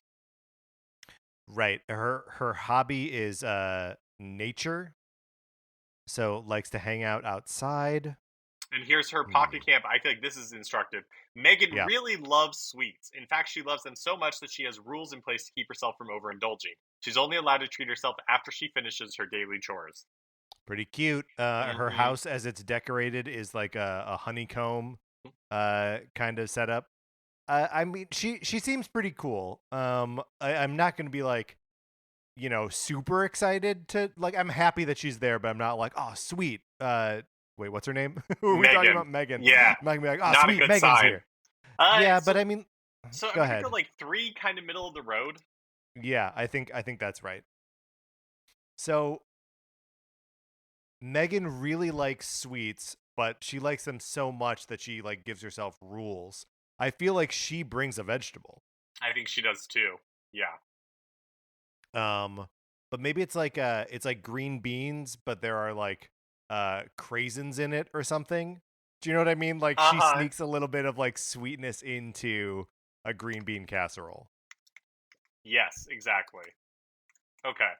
Right. Her hobby is nature. So likes to hang out outside. And here's her Pocket Camp. I feel like this is instructive. Megan really loves sweets. In fact, she loves them so much that she has rules in place to keep herself from overindulging. She's only allowed to treat herself after she finishes her daily chores. Pretty cute. Her house, as it's decorated, is like a honeycomb kind of setup. I mean, she seems pretty cool. I'm not gonna be like, super excited to like. I'm happy that she's there, but I'm not like, oh, sweet. Wait, what's her name? Who are we talking about? Megan. Yeah. I'm not gonna be like, oh, not sweet, Megan's sign. here. Yeah, but I mean, so go ahead. Go like 3 kind of middle of the road. Yeah, I think that's right. So Megan really likes sweets, but she likes them so much that she like gives herself rules. I feel like she brings a vegetable. I think she does too. Yeah. But maybe it's like green beans, but there are like craisins in it or something. Do you know what I mean? Like she sneaks a little bit of like sweetness into a green bean casserole. Yes, exactly. Okay.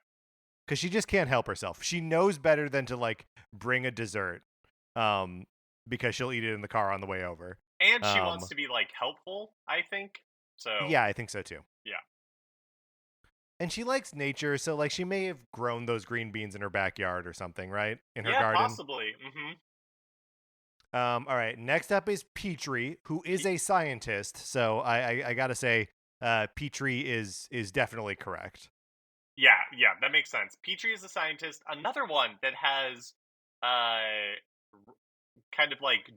Because she just can't help herself. She knows better than to like bring a dessert, because she'll eat it in the car on the way over. And she wants to be like helpful, I think. So yeah, I think so too. Yeah. And she likes nature, so like she may have grown those green beans in her backyard or something, right? In her garden. Possibly. All right. Next up is Petrie, who is a scientist. So I gotta say, Petrie is definitely correct. Yeah, that makes sense. Petrie is a scientist. Another one that has kind of like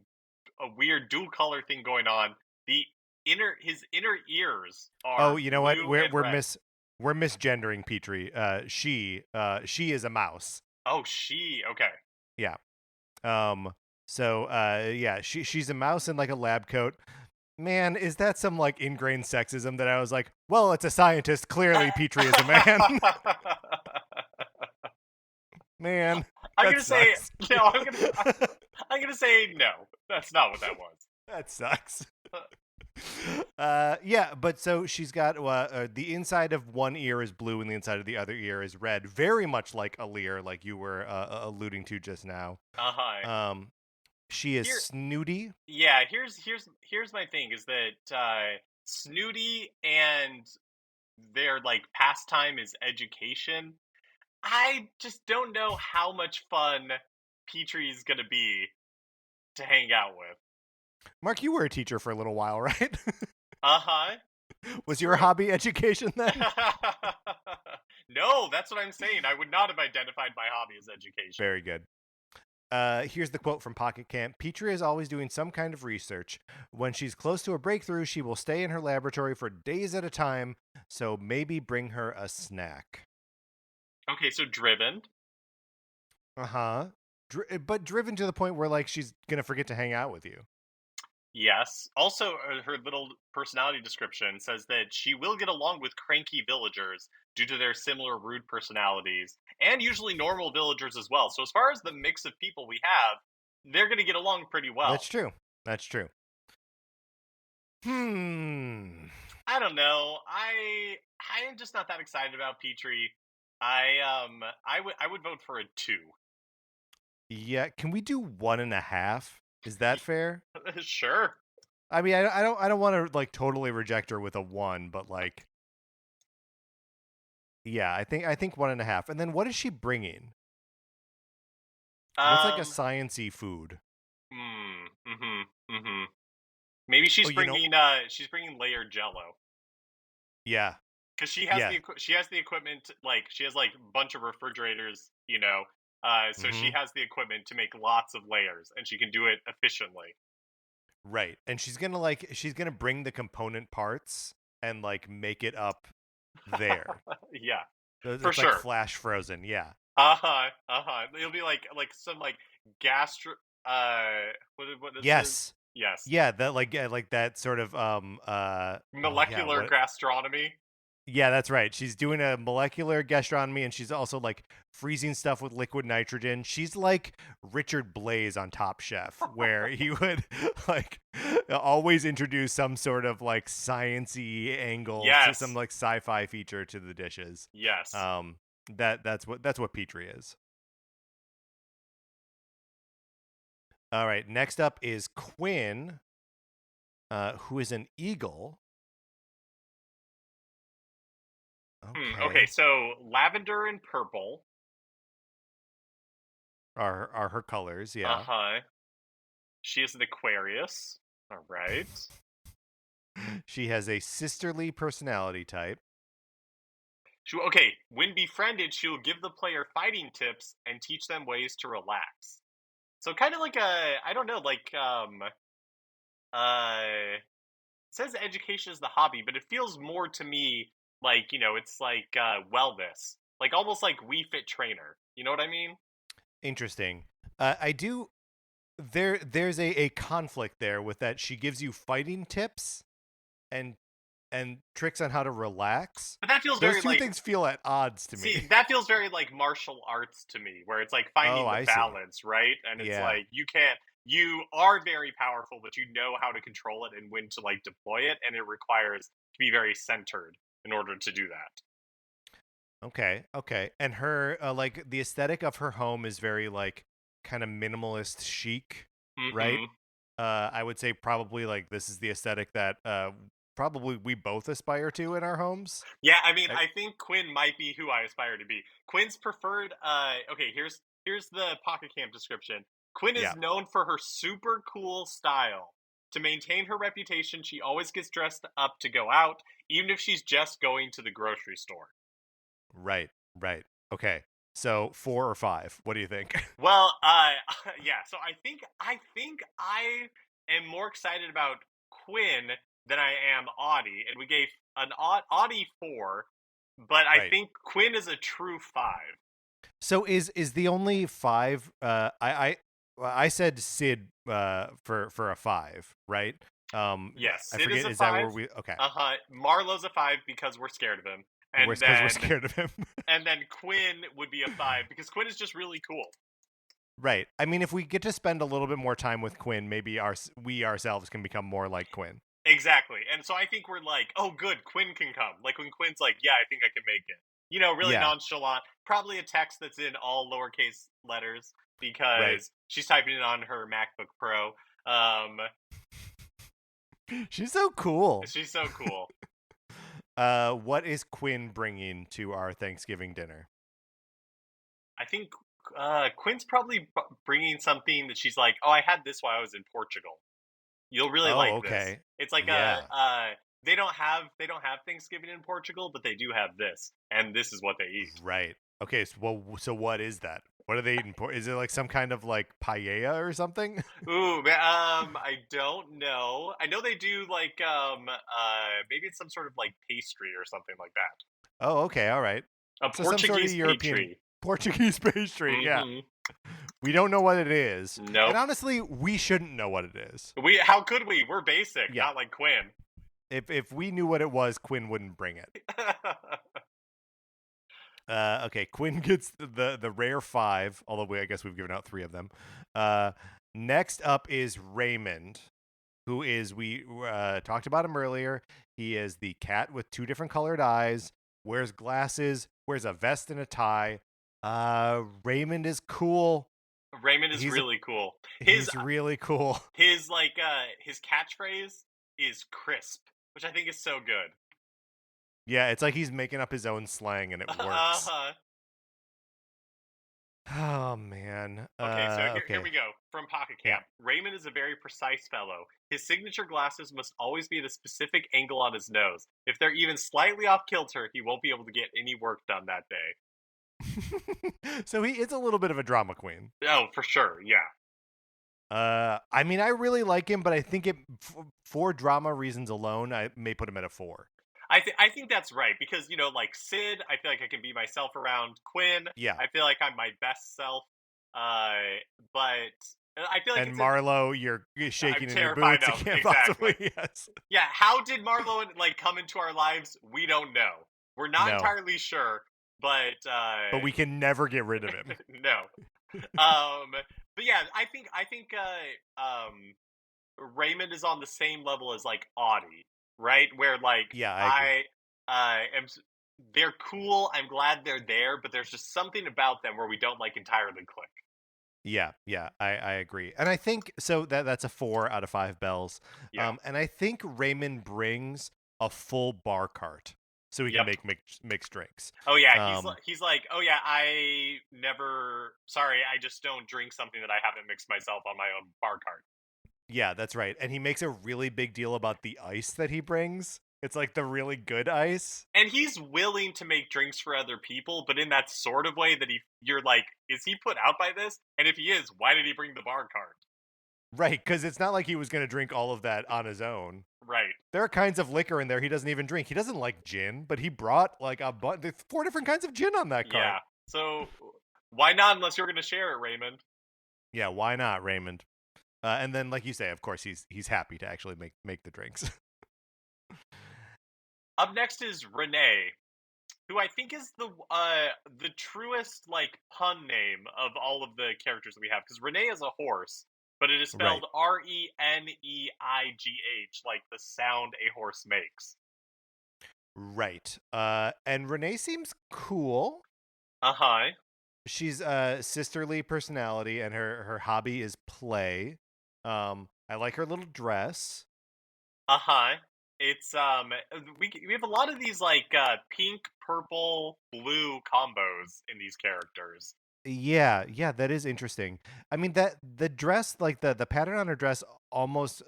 a weird dual color thing going on. His inner ears are. Oh, you know what? We're misgendering Petrie. She is a mouse. Oh, she. Okay. Yeah. So yeah, she's a mouse in like a lab coat. Man, is that some like ingrained sexism that I was like, well, it's a scientist. Clearly, Petrie is a man. Man, I'm that gonna say sucks. no. I'm gonna say no. That's not what that was. That sucks. Yeah, but so she's got the inside of one ear is blue and the inside of the other ear is red, very much like a leer, like you were alluding to just now. Uh-huh. Um, she is Here, snooty. yeah. Here's my thing is that snooty and their like pastime is education. I just don't know how much fun Petrie's gonna be to hang out with. Mark, you were a teacher for a little while, right? Uh-huh. It's Was your true. hobby education then? No, that's what I'm saying. I would not have identified my hobby as education. Very good. Here's the quote from Pocket Camp. Petrie is always doing some kind of research. When she's close to a breakthrough, she will stay in her laboratory for days at a time, so maybe bring her a snack. Okay, so driven. Uh-huh. But driven to the point where, like, she's gonna forget to hang out with you. Yes. Also, her little personality description says that she will get along with cranky villagers due to their similar rude personalities, and usually normal villagers as well. So, as far as the mix of people we have, they're going to get along pretty That's well. true. That's true. Hmm. I don't know. I am just not that excited about Petrie. I would vote for a 2. Yeah, can we do 1.5? Is that fair? Sure. I mean, I don't want to like totally reject her with a 1, but like, yeah, I think 1.5. And then what is she bringing? What's like a Um. science-y food? Mm-hmm. Maybe Oh, she's bringing layered jello. Yeah, Because yeah. she has the equipment, like she has like a bunch of refrigerators, so she Mm-hmm. has the equipment to make lots of layers, and she can do it efficiently. Right. And she's gonna bring the component parts and like make it up there. Yeah, for It's like sure. flash frozen. Yeah. It'll be like some like gastro. What is it? Yes. Yes, Yeah, that like that sort of oh yeah, molecular what gastronomy. yeah, that's right. She's doing a molecular gastronomy and she's also like freezing stuff with liquid nitrogen. She's like Richard Blaze on Top Chef, where he would like always introduce some sort of like science-y angle to some Yes, like sci-fi feature to the dishes. yes. Um that's what Petrie is. All right, next up is Quinn, who is an eagle. Okay, Okay. so lavender and purple. Are her colors, Uh yeah. huh. She is an Aquarius. All right. She has a sisterly personality type. Okay, when befriended, she'll give the player fighting tips and teach them ways to relax. So kind of like I don't know, like it says education is the hobby, but it feels more to me like, it's like wellness. Like almost like We Fit Trainer. You know what I mean? Interesting. I do. There's a conflict there with that. She gives you fighting tips and tricks on how to relax. But that feels Those very two like things feel at odds to me. see, that feels very like martial arts to me, where it's like Oh, finding the I see. balance, right? And it's Yeah. like you are very powerful, but you know how to control it and when to like deploy it, and it requires to be very centered in order to do that. Okay. Okay. And her like the aesthetic of her home is very like kind of minimalist chic, right? Mm-hmm. I would say probably like this is the aesthetic that probably we both aspire to in our homes. Yeah, I mean, I, I think Quinn might be who I aspire to be. Quinn's preferred. Okay, here's the Pocket Camp description. Quinn is yeah. known for her super cool style. To maintain her reputation, she always gets dressed up to go out, even if she's just going to the grocery store. Right. Right. Okay. So 4 or 5. What do you think? Well, yeah. So I think I am more excited about Quinn than I am Audie, and we gave an Audie 4, but I Right. think Quinn is a true 5. So is the only 5 I said Sid for a 5, right? Yes, I Sid is forget. a Is that where 5. we? Okay, Marlo's a 5 because we're scared of him, we're and because we're then scared of him. Quinn would be a 5 because Quinn is just really cool. Right. I mean, if we get to spend a little bit more time with Quinn, maybe we ourselves can become more like Quinn. Exactly. And so I think we're like, oh, good, Quinn can come. Like when Quinn's like, yeah, I think I can make it. Really Yeah. nonchalant. Probably a text that's in all lowercase letters Right. because she's typing it on her MacBook Pro. She's so cool. She's so cool. What is Quinn bringing to our Thanksgiving dinner? I think Quinn's probably bringing something that she's like, oh, I had this while I was in Portugal. You'll really Oh, like this. okay. It's like Yeah. they don't have Thanksgiving in Portugal, but they do have this, and this is what they eat. Right. Okay. So what is that? What are they eating? Is it like some kind of like paella or something? Ooh, I don't know. I know they do like maybe it's some sort of like pastry or something like that. Oh, okay. All right. A So some sort of Portuguese European pastry. Portuguese pastry. Yeah. Mm-hmm. We don't know what it is. Nope. And honestly, we shouldn't know what it is. How could we? We're basic, Yeah. not like Quinn. If we knew what it was, Quinn wouldn't bring it. Okay, Quinn gets the rare 5, although I guess we've given out 3 of them. Next up is Raymond, who is we talked about him earlier. He is the cat with 2 different colored eyes, wears glasses, wears a vest and a tie. Raymond is cool. Raymond is really cool. He's really cool. His catchphrase is crisp, which I think is so good. Yeah, it's like he's making up his own slang and it works. Oh man. Okay, so here we go. From Pocket Camp. Yeah. Raymond is a very precise fellow. His signature glasses must always be at a specific angle on his nose. If they're even slightly off kilter, he won't be able to get any work done that day. So he is a little bit of a drama queen. Oh, for sure, yeah. I mean, I really like him, but I think for drama reasons alone, I may put him at a 4. I think that's right because like Sid, I feel like I can be myself around Quinn. Yeah, I feel like I'm my best self. But I feel like Marlo, you're shaking in your boots. No, can't exactly. Possibly, yes. Yeah, how did Marlo come into our lives? We don't know. We're not entirely sure, but we can never get rid of him. No. But yeah, I think Raymond is on the same level as like Audie, right? Where I am. They're cool. I'm glad they're there, but there's just something about them where we don't entirely click. Yeah, I agree, and I think so that's a 4 out of 5 bells. Yeah. And I think Raymond brings a full bar cart so he can make mixed drinks. Oh yeah, he's like, oh yeah, I just don't drink something that I haven't mixed myself on my own bar cart. Yeah, that's right, and he makes a really big deal about the ice that he brings. It's like the really good ice. And he's willing to make drinks for other people, but in that sort of way that you're like, is he put out by this? And if he is, why did he bring the bar cart? Right, because it's not like he was going to drink all of that on his own. Right. There are kinds of liquor in there he doesn't even drink. He doesn't like gin, but he brought there's 4 different kinds of gin on that cart. Yeah, so why not unless you're going to share it, Raymond? Yeah, why not, Raymond? And then, like you say, of course, he's happy to actually make the drinks. Up next is Renee, who I think is the truest pun name of all of the characters that we have, because Renee is a horse, but it is spelled Reneigh, like the sound a horse makes. Right. And Renee seems cool. Uh-huh. She's a sisterly personality, and her hobby is play. I like her little dress. Uh-huh. It's we have a lot of these pink, purple, blue combos in these characters. Yeah, that is interesting. I mean that the dress, the pattern on her dress almost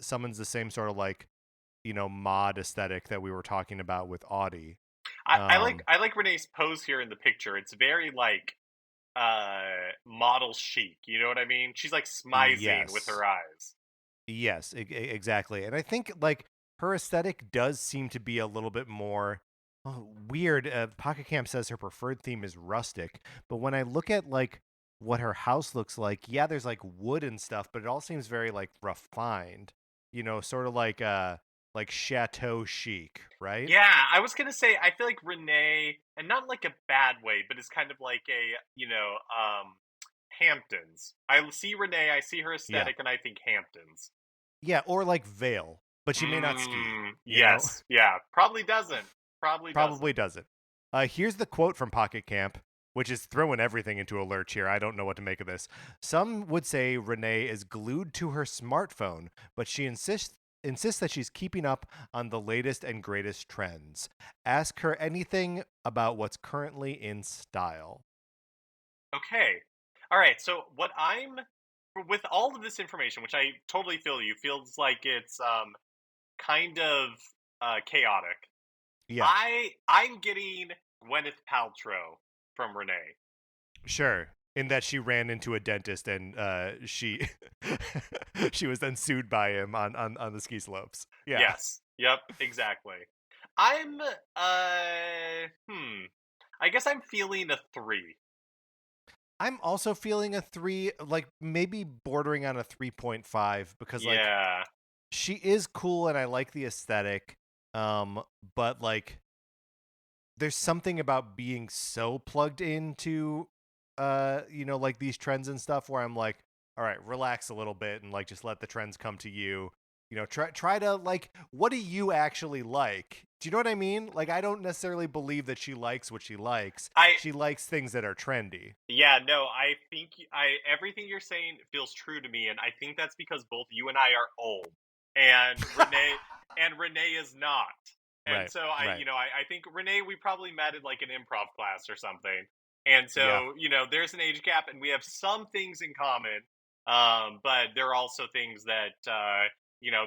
summons the same sort of mod aesthetic that we were talking about with Audie. I like Renee's pose here in the picture. It's very model chic. You know what I mean? She's smizing with her eyes. Yes, exactly. And I think her aesthetic does seem to be a little bit more weird. Pocket Camp says her preferred theme is rustic, but when I look at what her house looks like, yeah, there's wood and stuff, but it all seems very refined. sort of like chateau chic, right? Yeah, I was gonna say I feel like Renee, and not like a bad way, but it's kind of like a Hamptons. I see Renee, I see her Yeah. aesthetic, and I think Hamptons. Yeah, or like Vale, but she may not ski, Yes, yeah, probably doesn't. Probably doesn't. Probably doesn't. Here's the quote from Pocket Camp, which is throwing everything into a lurch here. I don't know what to make of this. Some would say Renee is glued to her smartphone, but she insists that she's keeping up on the latest and greatest trends. Ask her anything about what's currently in style. Okay. All right. So what I'm with all of this information, which I totally feel you, feels like it's kind of chaotic. Yeah, I'm getting Gwyneth Paltrow from Renee. sure. In that she ran into a dentist and she she was then sued by him on the ski slopes. Yeah. Yes. Yep. Exactly. I'm I guess I'm feeling a 3. I'm also feeling a 3, like maybe bordering on a 3.5 because like Yeah. she is cool and I like the aesthetic. But like there's something about being so plugged into like these trends and stuff where I'm like, all right, relax a little bit and like just let the trends come to you. Try to like, what do you actually like? Do you know what I mean? Like, I don't necessarily believe that she likes what she likes. I She likes things that are trendy. Yeah, no, I think I everything you're saying feels true to me, and I think that's because both you and I are old, and Renee is not. And Right. so Right. I think Renee, we probably met in like an improv class or something. And Yeah. so, there's an age gap and we have some things in common. But there are also things that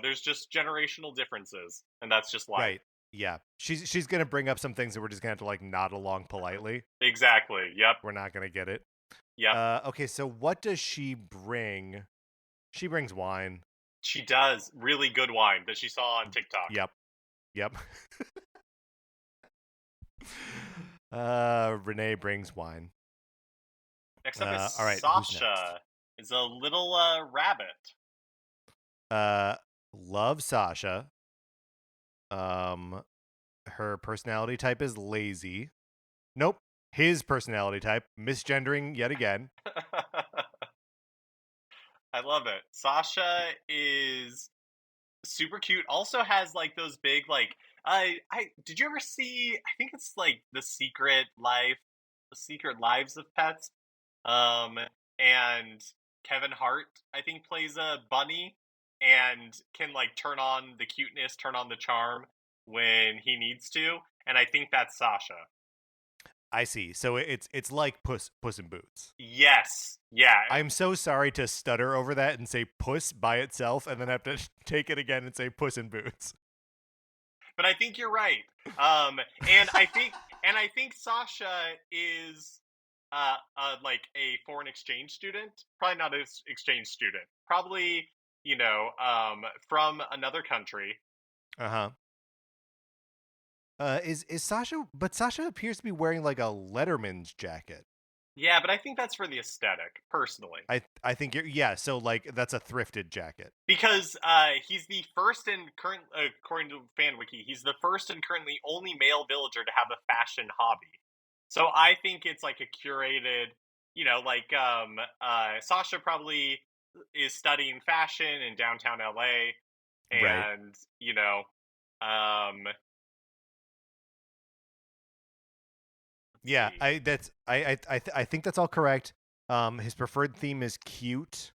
there's just generational differences, and that's just life. Right. Yeah. She's gonna bring up some things that we're just gonna have to like nod along politely. Exactly. Yep. We're not gonna get it. Yep. Okay, so what does she bring? She brings wine. She does really good wine that she saw on TikTok. Yep. Yep. Renee brings wine. Next up is All right, who's next? Sasha. Is a little rabbit. Uh, love Sasha. Um, her personality type is lazy. Nope. His personality type, misgendering yet again. I love it. Sasha is super cute. Also has like those big like I did you ever see, I think it's like The Secret Lives of Pets. Um and Kevin Hart I think plays a bunny and can like turn on the cuteness, turn on the charm when he needs to, and I think that's Sasha. I see. So it's like Puss in Boots. Yes. Yeah. I'm so sorry to stutter over that and say puss by itself and then have to take it again and say Puss in Boots. But I think you're right. And I think Sasha is like a foreign exchange student. Probably not an exchange student. Probably from another country. Uh-huh. Is Sasha, but Sasha appears to be wearing like a Letterman's jacket. Yeah, but I think that's for the aesthetic, personally. I think yeah, so like that's a thrifted jacket. Because he's the first and current, according to FanWiki, he's the first and currently only male villager to have a fashion hobby. So I think it's like a curated, like Sasha probably is studying fashion in downtown LA, Right. and um, let's Yeah, see. I think that's all correct. His preferred theme is cute.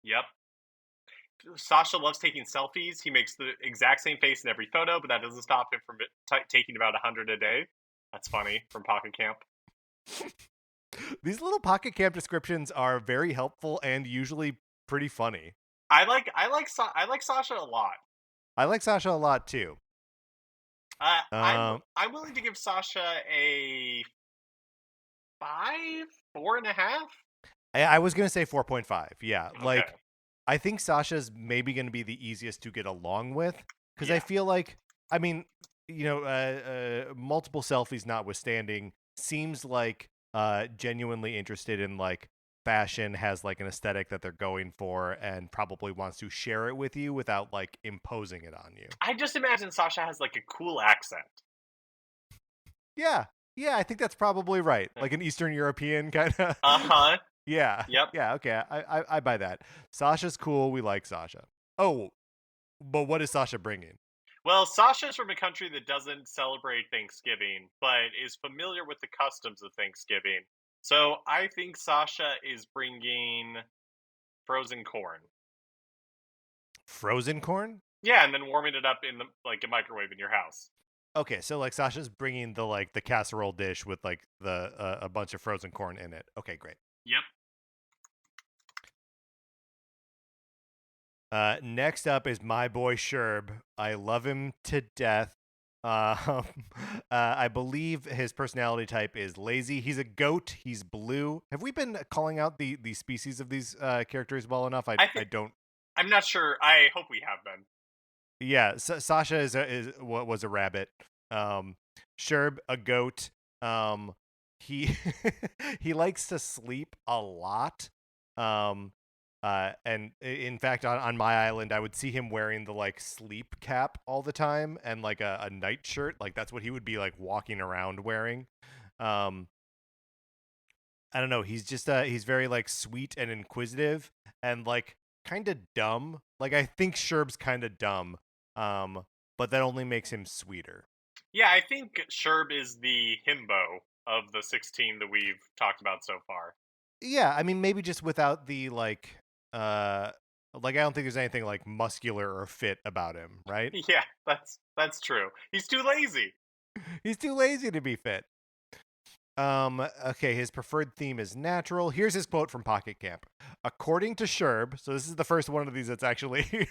Yep. Sasha loves taking selfies. He makes the exact same face in every photo, but that doesn't stop him from taking about 100 a day. That's funny from Pocket Camp. These little Pocket Camp descriptions are very helpful and usually pretty funny. I like Sasha a lot. I like Sasha a lot too. I'm willing to give Sasha a 5, 4.5. I was gonna say 4.5. Yeah, Okay. like I think Sasha's maybe gonna be the easiest to get along with because I Yeah. feel like I mean multiple selfies notwithstanding seems like genuinely interested in like fashion, has like an aesthetic that they're going for, and probably wants to share it with you without like imposing it on you. I just imagine Sasha has like a cool accent. Yeah. Yeah, I think that's probably right. Like an Eastern European kind of. Uh-huh. Yeah. Yep. Yeah, okay. I buy that. Sasha's cool. We like Sasha. Oh, but what is Sasha bringing? Well, Sasha's from a country that doesn't celebrate Thanksgiving, but is familiar with the customs of Thanksgiving. So I think Sasha is bringing frozen corn. Frozen corn? Yeah, and then warming it up in the like a microwave in your house. Okay, so like Sasha's bringing the like the casserole dish with like the a bunch of frozen corn in it. Okay, great. Yep. Next up is my boy Sherb. I love him to death. I believe his personality type is lazy. He's a goat. He's blue. Have we been calling out the species of these characters well enough? I I think don't. I'm not sure. I hope we have been. Yeah, Sasha is what was a rabbit. Sherb a goat. He he likes to sleep a lot. Um, and in fact, on my island, I would see him wearing the like sleep cap all the time and like a night shirt. Like that's what he would be like walking around wearing. Um, I don't know. He's just he's very like sweet and inquisitive and like kind of dumb. Like I think Sherb's kind of dumb. But that only makes him sweeter. Yeah, I think Sherb is the himbo of the 16 that we've talked about so far. Yeah, I mean maybe just without the like I don't think there's anything like muscular or fit about him, right? Yeah, that's true. He's too lazy. He's too lazy to be fit. Okay, his preferred theme is natural. Here's his quote from Pocket Camp. According to Sherb, so this is the first one of these that's actually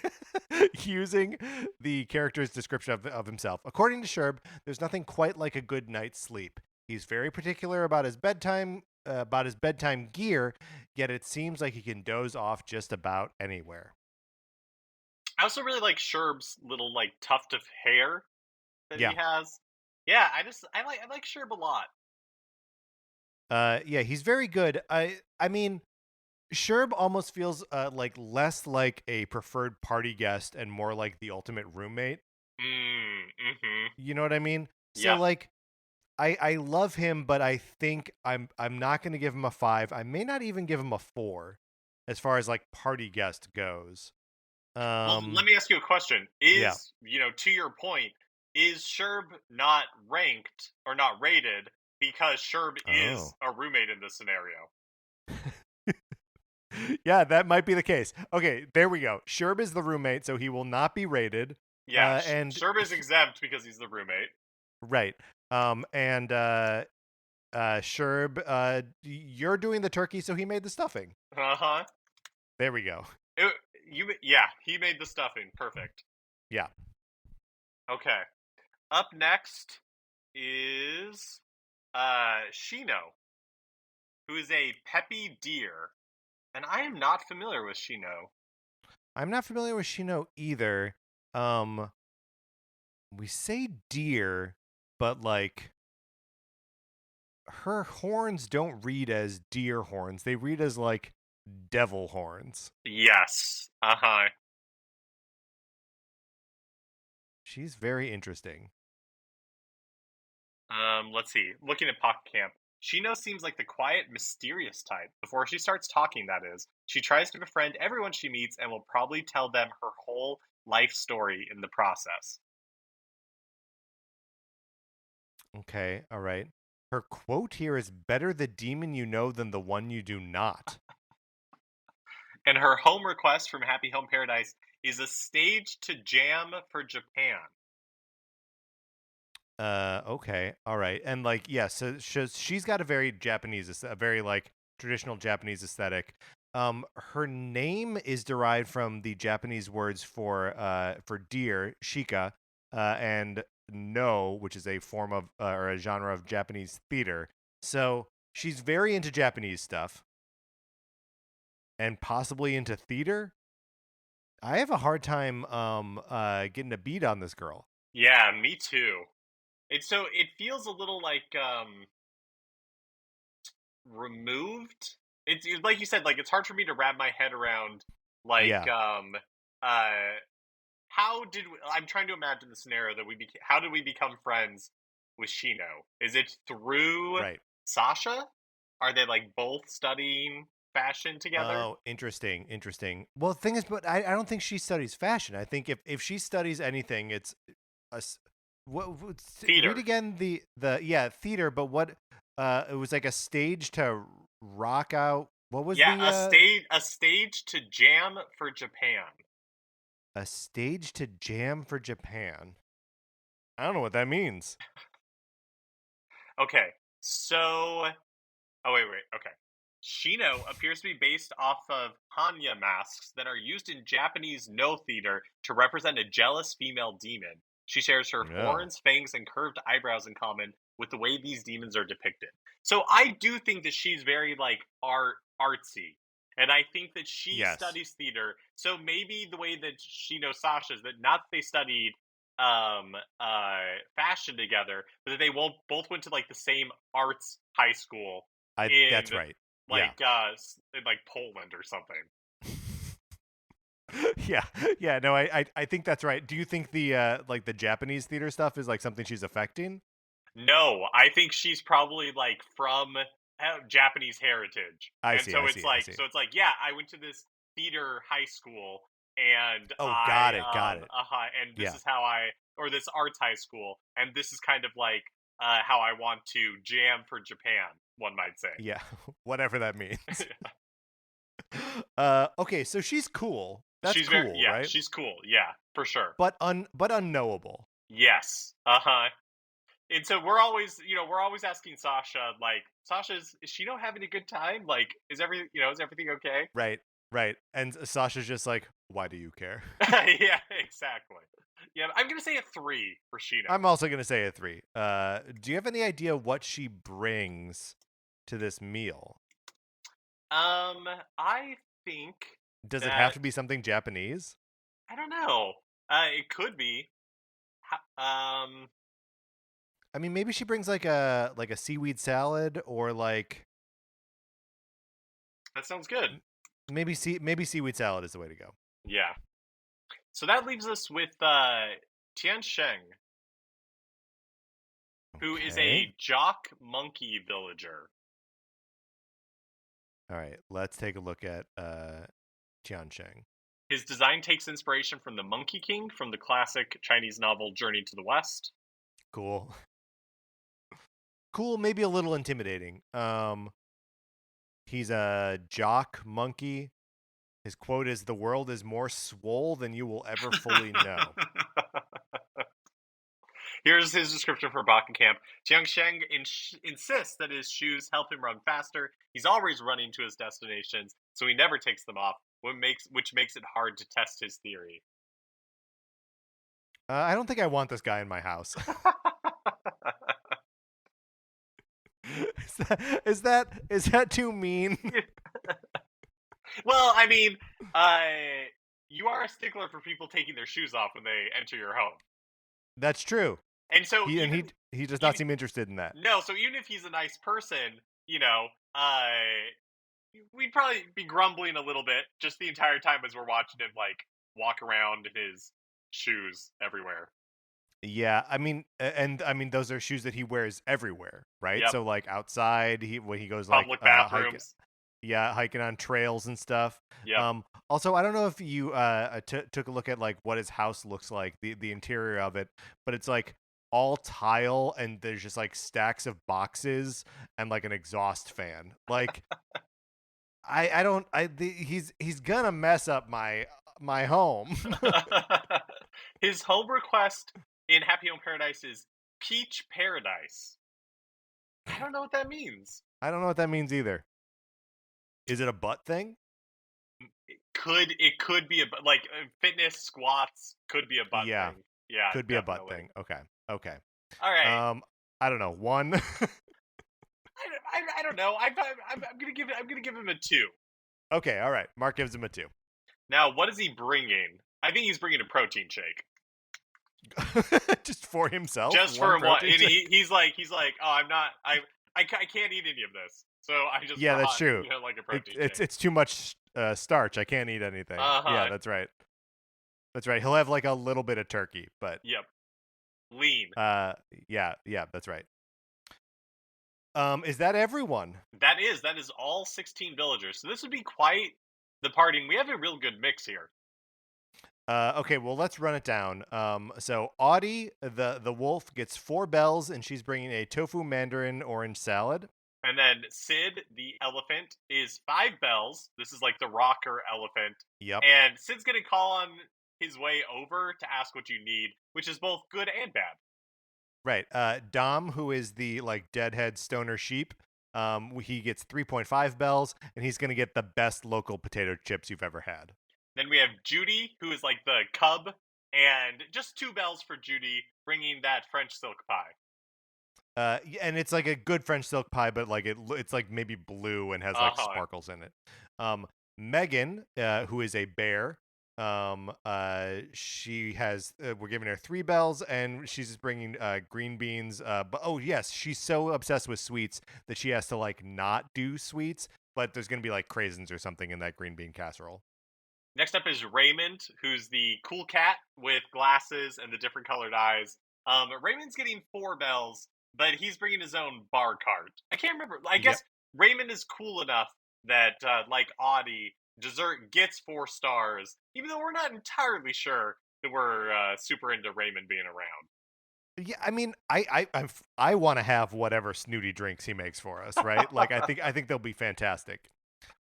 using the character's description of himself. According to Sherb, there's nothing quite like a good night's sleep. He's very particular about his bedtime gear, yet it seems like he can doze off just about anywhere. I also really like Sherb's little like tuft of hair that he Yeah. has. Yeah, I like Sherb a lot. Yeah, he's very good. I mean, Sherb almost feels like less like a preferred party guest and more like the ultimate roommate. Mm-hmm. You know what I mean? So Yeah. like I love him, but I think I'm not going to give him a 5. I may not even give him a 4 as far as like party guest goes. Well, let me ask you a question. Yeah. To your point, is Sherb not ranked or not rated because Sherb is Oh. a roommate in this scenario? Yeah, that might be the case. Okay, there we go. Sherb is the roommate, so he will not be rated. Yeah, And Sherb is exempt because he's the roommate. right. And Sherb, you're doing the turkey, so he made the stuffing. Uh-huh. There we go. Yeah, he made the stuffing. Perfect. Yeah. Okay. Up next is Shino, who is a peppy deer. And I am not familiar with Shino. I'm not familiar with Shino either. Um, we say deer, but like her horns don't read as deer horns. They read as like devil horns. Yes. Uh-huh. She's very interesting. Let's see. Looking at Pocket Camp, Shino seems like the quiet, mysterious type. Before she starts talking, that is. She tries to befriend everyone she meets and will probably tell them her whole life story in the process. Okay, all right. Her quote here is better the demon you know than the one you do not. And her home request from Happy Home Paradise is a stage to jam for Japan. Okay, all right. And like yeah, so she's got a very a very like traditional Japanese aesthetic. Her name is derived from the Japanese words for deer, shika, and no, which is a form of or a genre of Japanese theater. So she's very into Japanese stuff and possibly into theater. I have a hard time getting a beat on this girl. Yeah, me too. It feels a little like removed it's like you said, like it's hard for me to wrap my head around. Like, Yeah, uh, I'm trying to imagine the scenario that how did we become friends with Shino? Is it through right. Sasha? Are they like both studying fashion together? Oh, interesting, interesting. Well, the thing is, but I don't think she studies fashion. I think if she studies anything, it's a read Theater. again the yeah theater, but what it was like a stage to rock out. What was Yeah, the a stage to jam for Japan. a stage to jam for Japan? I don't know what that means. Okay, so wait. Okay. Shino appears to be based off of Hanya masks that are used in Japanese no theater to represent a jealous female demon. She shares her No. horns, fangs, and curved eyebrows in common with the way these demons are depicted. So I do think that she's very like artsy. And I think that she Yes. studies theater. So maybe the way that she knows Sasha is that not that they studied fashion together, but that they won't both went to like the same arts high school I in that's right. Yeah. like in like Poland or something. Yeah. Yeah, no, I think that's right. Do you think the like the Japanese theater stuff is like something she's affecting? No, I think she's probably like from Japanese heritage, I and see, I so it's see, I like see. yeah, I went to this theater high school, and Oh, got it, got it. and this Yeah. is how I or this arts high school, and this is kind of like how I want to jam for Japan. One might say. Yeah. Whatever that means. Okay, so she's cool. That's She's very cool, yeah, right? she's cool. Yeah, for sure. But unknowable. Yes. Uh-huh. And so we're always asking Sasha, like, is she not having a good time? Like, is everything okay? Right. Right. And Sasha's just like, "Why do you care?" Yeah, exactly. Yeah, I'm gonna say a 3 for Shino. I'm also going to say a 3. Do you have any idea what she brings to this meal? I think Does it have that to be something Japanese? I don't know. It could be. I mean, maybe she brings like a seaweed salad or like That sounds good. maybe seaweed salad is the way to go. Yeah. So that leaves us with Tian Sheng, who is Okay. a jock monkey villager. All right, let's take a look at Tiansheng. His design takes inspiration from the Monkey King from the classic Chinese novel Journey to the West. Cool. Cool, maybe a little intimidating. He's a jock monkey. His quote is, "The world is more swole than you will ever fully know." Here's his description for Camp. Jiang Sheng insists that his shoes help him run faster. He's always running to his destinations, so he never takes them off, which makes it hard to test his theory. I don't think I want this guy in my house. Is that too mean? Well, I mean, you are a stickler for people taking their shoes off when they enter your home, That's true. and so He does not even seem interested in that. no, so even if he's a nice person, we'd probably be grumbling a little bit just the entire time as we're watching him like walk around in his shoes everywhere. Yeah, I mean those are shoes that he wears everywhere, right? Yep, So like outside, when he goes like public hiking, bathrooms. yeah, hiking on trails and stuff. Yep. Also, I don't know if you took a look at like what his house looks like, the interior of it, but it's like all tile and there's just like stacks of boxes and like an exhaust fan. Like I don't he's gonna mess up my home. His home request in Happy Home Paradise is Peach Paradise. I don't know what that means. I don't know what that means either. Is it a butt thing? It could be like fitness squats could be a butt Yeah, thing. Yeah, could be a butt definitely. thing. Okay. Okay. All right. I don't know. One. I don't know. I'm gonna give him a 2. Okay, all right. Mark gives him a 2. Now, what is he bringing? I think he's bringing a protein shake. Just for himself? Just One for him. protein shake? He's like, oh, I can't eat any of this. So I just Yeah, that's brought, true. like a protein It's shake. it's too much starch. I can't eat anything. Yeah, Uh-huh. that's right. That's right. He'll have like a little bit of turkey, but Yep. Lean. uh, yeah, that's right. Is that everyone? That is all 16 villagers. So this would be quite the party. And we have a real good mix here. Okay, well let's run it down. So Audie, the wolf, gets 4 bells, and she's bringing a tofu mandarin orange salad. And then Sid, the elephant, is 5 bells. This is like the rocker elephant. Yep. And Sid's going to call on his way over to ask what you need, which is both good and bad. Right. Dom, who is the like deadhead stoner sheep, he gets 3.5 bells, and he's gonna get the best local potato chips you've ever had. Then we have Judy, who is like the cub, and just 2 bells for Judy, bringing that French silk pie. And it's like a good French silk pie, but like it's like maybe blue and has like Uh-huh. sparkles in it. Megan, who is a bear, she has we're giving her 3 bells, and she's just bringing green beans. But oh yes, she's so obsessed with sweets that she has to like not do sweets, but there's gonna be like craisins or something in that green bean casserole. Next up is Raymond, who's the cool cat with glasses and the different colored eyes. Raymond's getting 4 bells, but he's bringing his own bar cart. I can't remember. I Yep. guess Raymond is cool enough that, like Audie, dessert gets 4 stars, even though we're not entirely sure that we're super into Raymond being around. Yeah, I mean, I want to have whatever snooty drinks he makes for us, right? Like, I think they'll be fantastic.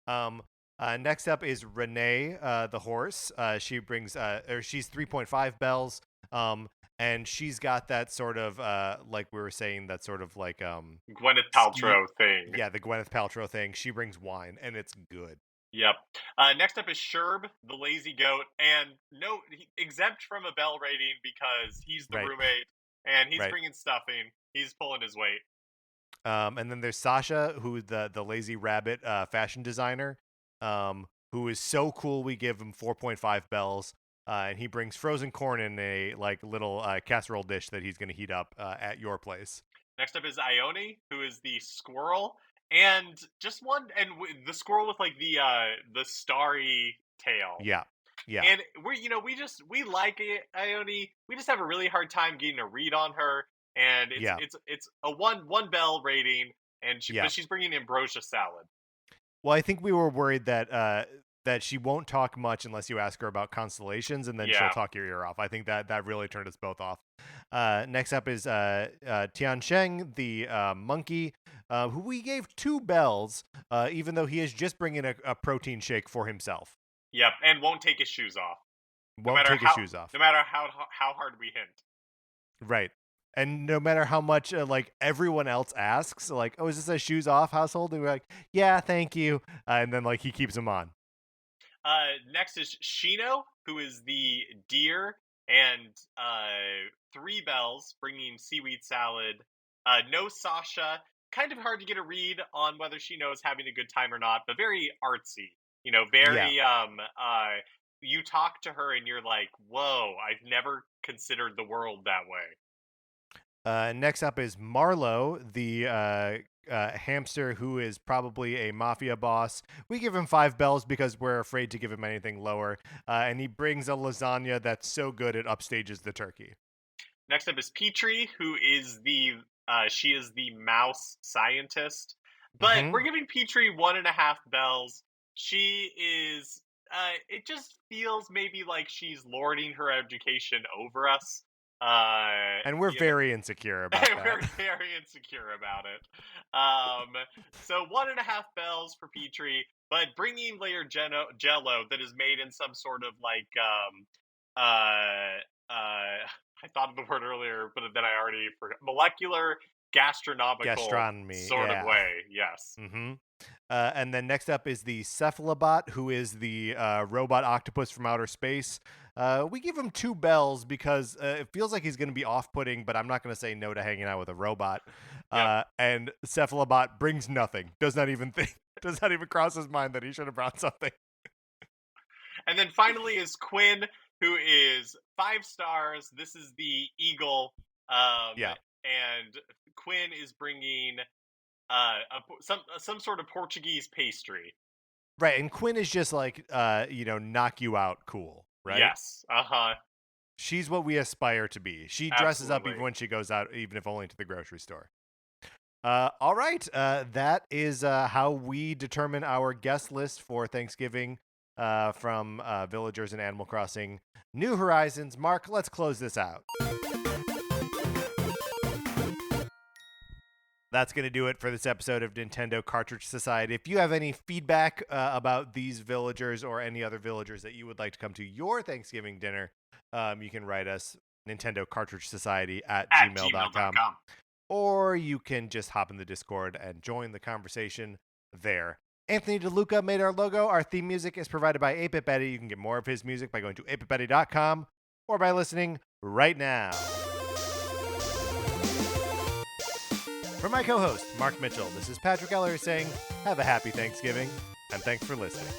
Um, Next up is Renee, the horse. She brings, or she's 3.5 bells. And she's got that sort of, like we were saying, that sort of like, Gwyneth ski. Paltrow thing. Yeah, the Gwyneth Paltrow thing. She brings wine, and it's good. Yep. Next up is Sherb, the lazy goat, and no, exempt from a bell rating because he's the Right, roommate and he's right. bringing stuffing. He's pulling his weight. And then there's Sasha, who the lazy rabbit fashion designer, who is so cool. We give him 4.5 bells, and he brings frozen corn in a like little casserole dish that he's going to heat up at your place. Next up is Ione, who is the squirrel, and just one, and the squirrel with like the starry tail. Yeah, yeah, And we like it, Ione. We just have a really hard time getting a read on her, and it's yeah, it's it's a one bell rating, and yeah. but she's bringing ambrosia salad. Well, I think we were worried that that she won't talk much unless you ask her about constellations, and then she'll Yeah. talk your ear off. I think that really turned us both off. Next up is Tian Sheng, the monkey, who we gave 2 bells, even though he is just bringing a protein shake for himself. Yep, and won't take his shoes off, no Won't matter take his how shoes off. no matter how hard we hint. Right. And no matter how much like everyone else asks, like, "Oh, is this a shoes off household?" And we're like, "Yeah, thank you," and then like he keeps them on. Next is Shino, who is the deer, and 3 bells, bringing seaweed salad. No Sasha. Kind of hard to get a read on whether she knows having a good time or not, but very artsy. Yeah. Very you talk to her and you're like, whoa, I've never considered the world that way. Next up is Marlowe, the hamster who is probably a mafia boss. We give him 5 bells because we're afraid to give him anything lower. And he brings a lasagna that's so good it upstages the turkey. Next up is Petrie, who is she is the mouse scientist. But Mm-hmm. we're giving Petrie 1.5 bells. She is it just feels maybe like she's lording her education over us. And we're You know, very insecure about we're that. very insecure about it. Um, so 1.5 bells for Petrie, but bringing layered Jello that is made in some sort of like I thought of the word earlier, but then I already forgot. Molecular gastronomical Gastronomy, sort of yeah. way. Yes. Mm-hmm. And then next up is the cephalobot, who is the robot octopus from outer space. We give him 2 bells because it feels like he's going to be off-putting, but I'm not going to say no to hanging out with a robot. Yep. And cephalobot brings nothing. Does not even think. Does not even cross his mind that he should have brought something. And then finally is Quinn, who is 5 stars. This is the eagle. Yeah. And Quinn is bringing some sort of Portuguese pastry. Right, and Quinn is just like, knock you out cool, right? Yes. Uh-huh. She's what we aspire to be. She dresses up even Absolutely. when she goes out, even if only to the grocery store. All right, that is how we determine our guest list for Thanksgiving from Villagers and Animal Crossing New Horizons. Mark, let's close this out. That's going to do it for this episode of Nintendo Cartridge Society. If you have any feedback about these villagers or any other villagers that you would like to come to your Thanksgiving dinner, you can write us Nintendo Cartridge Society at gmail.com. Or you can just hop in the Discord and join the conversation there. Anthony DeLuca made our logo. Our theme music is provided by 8-Bit Betty. You can get more of his music by going to 8bitbetty.com or by listening right now. For my co-host, Mark Mitchell, this is Patrick Ellery saying, have a happy Thanksgiving, and thanks for listening.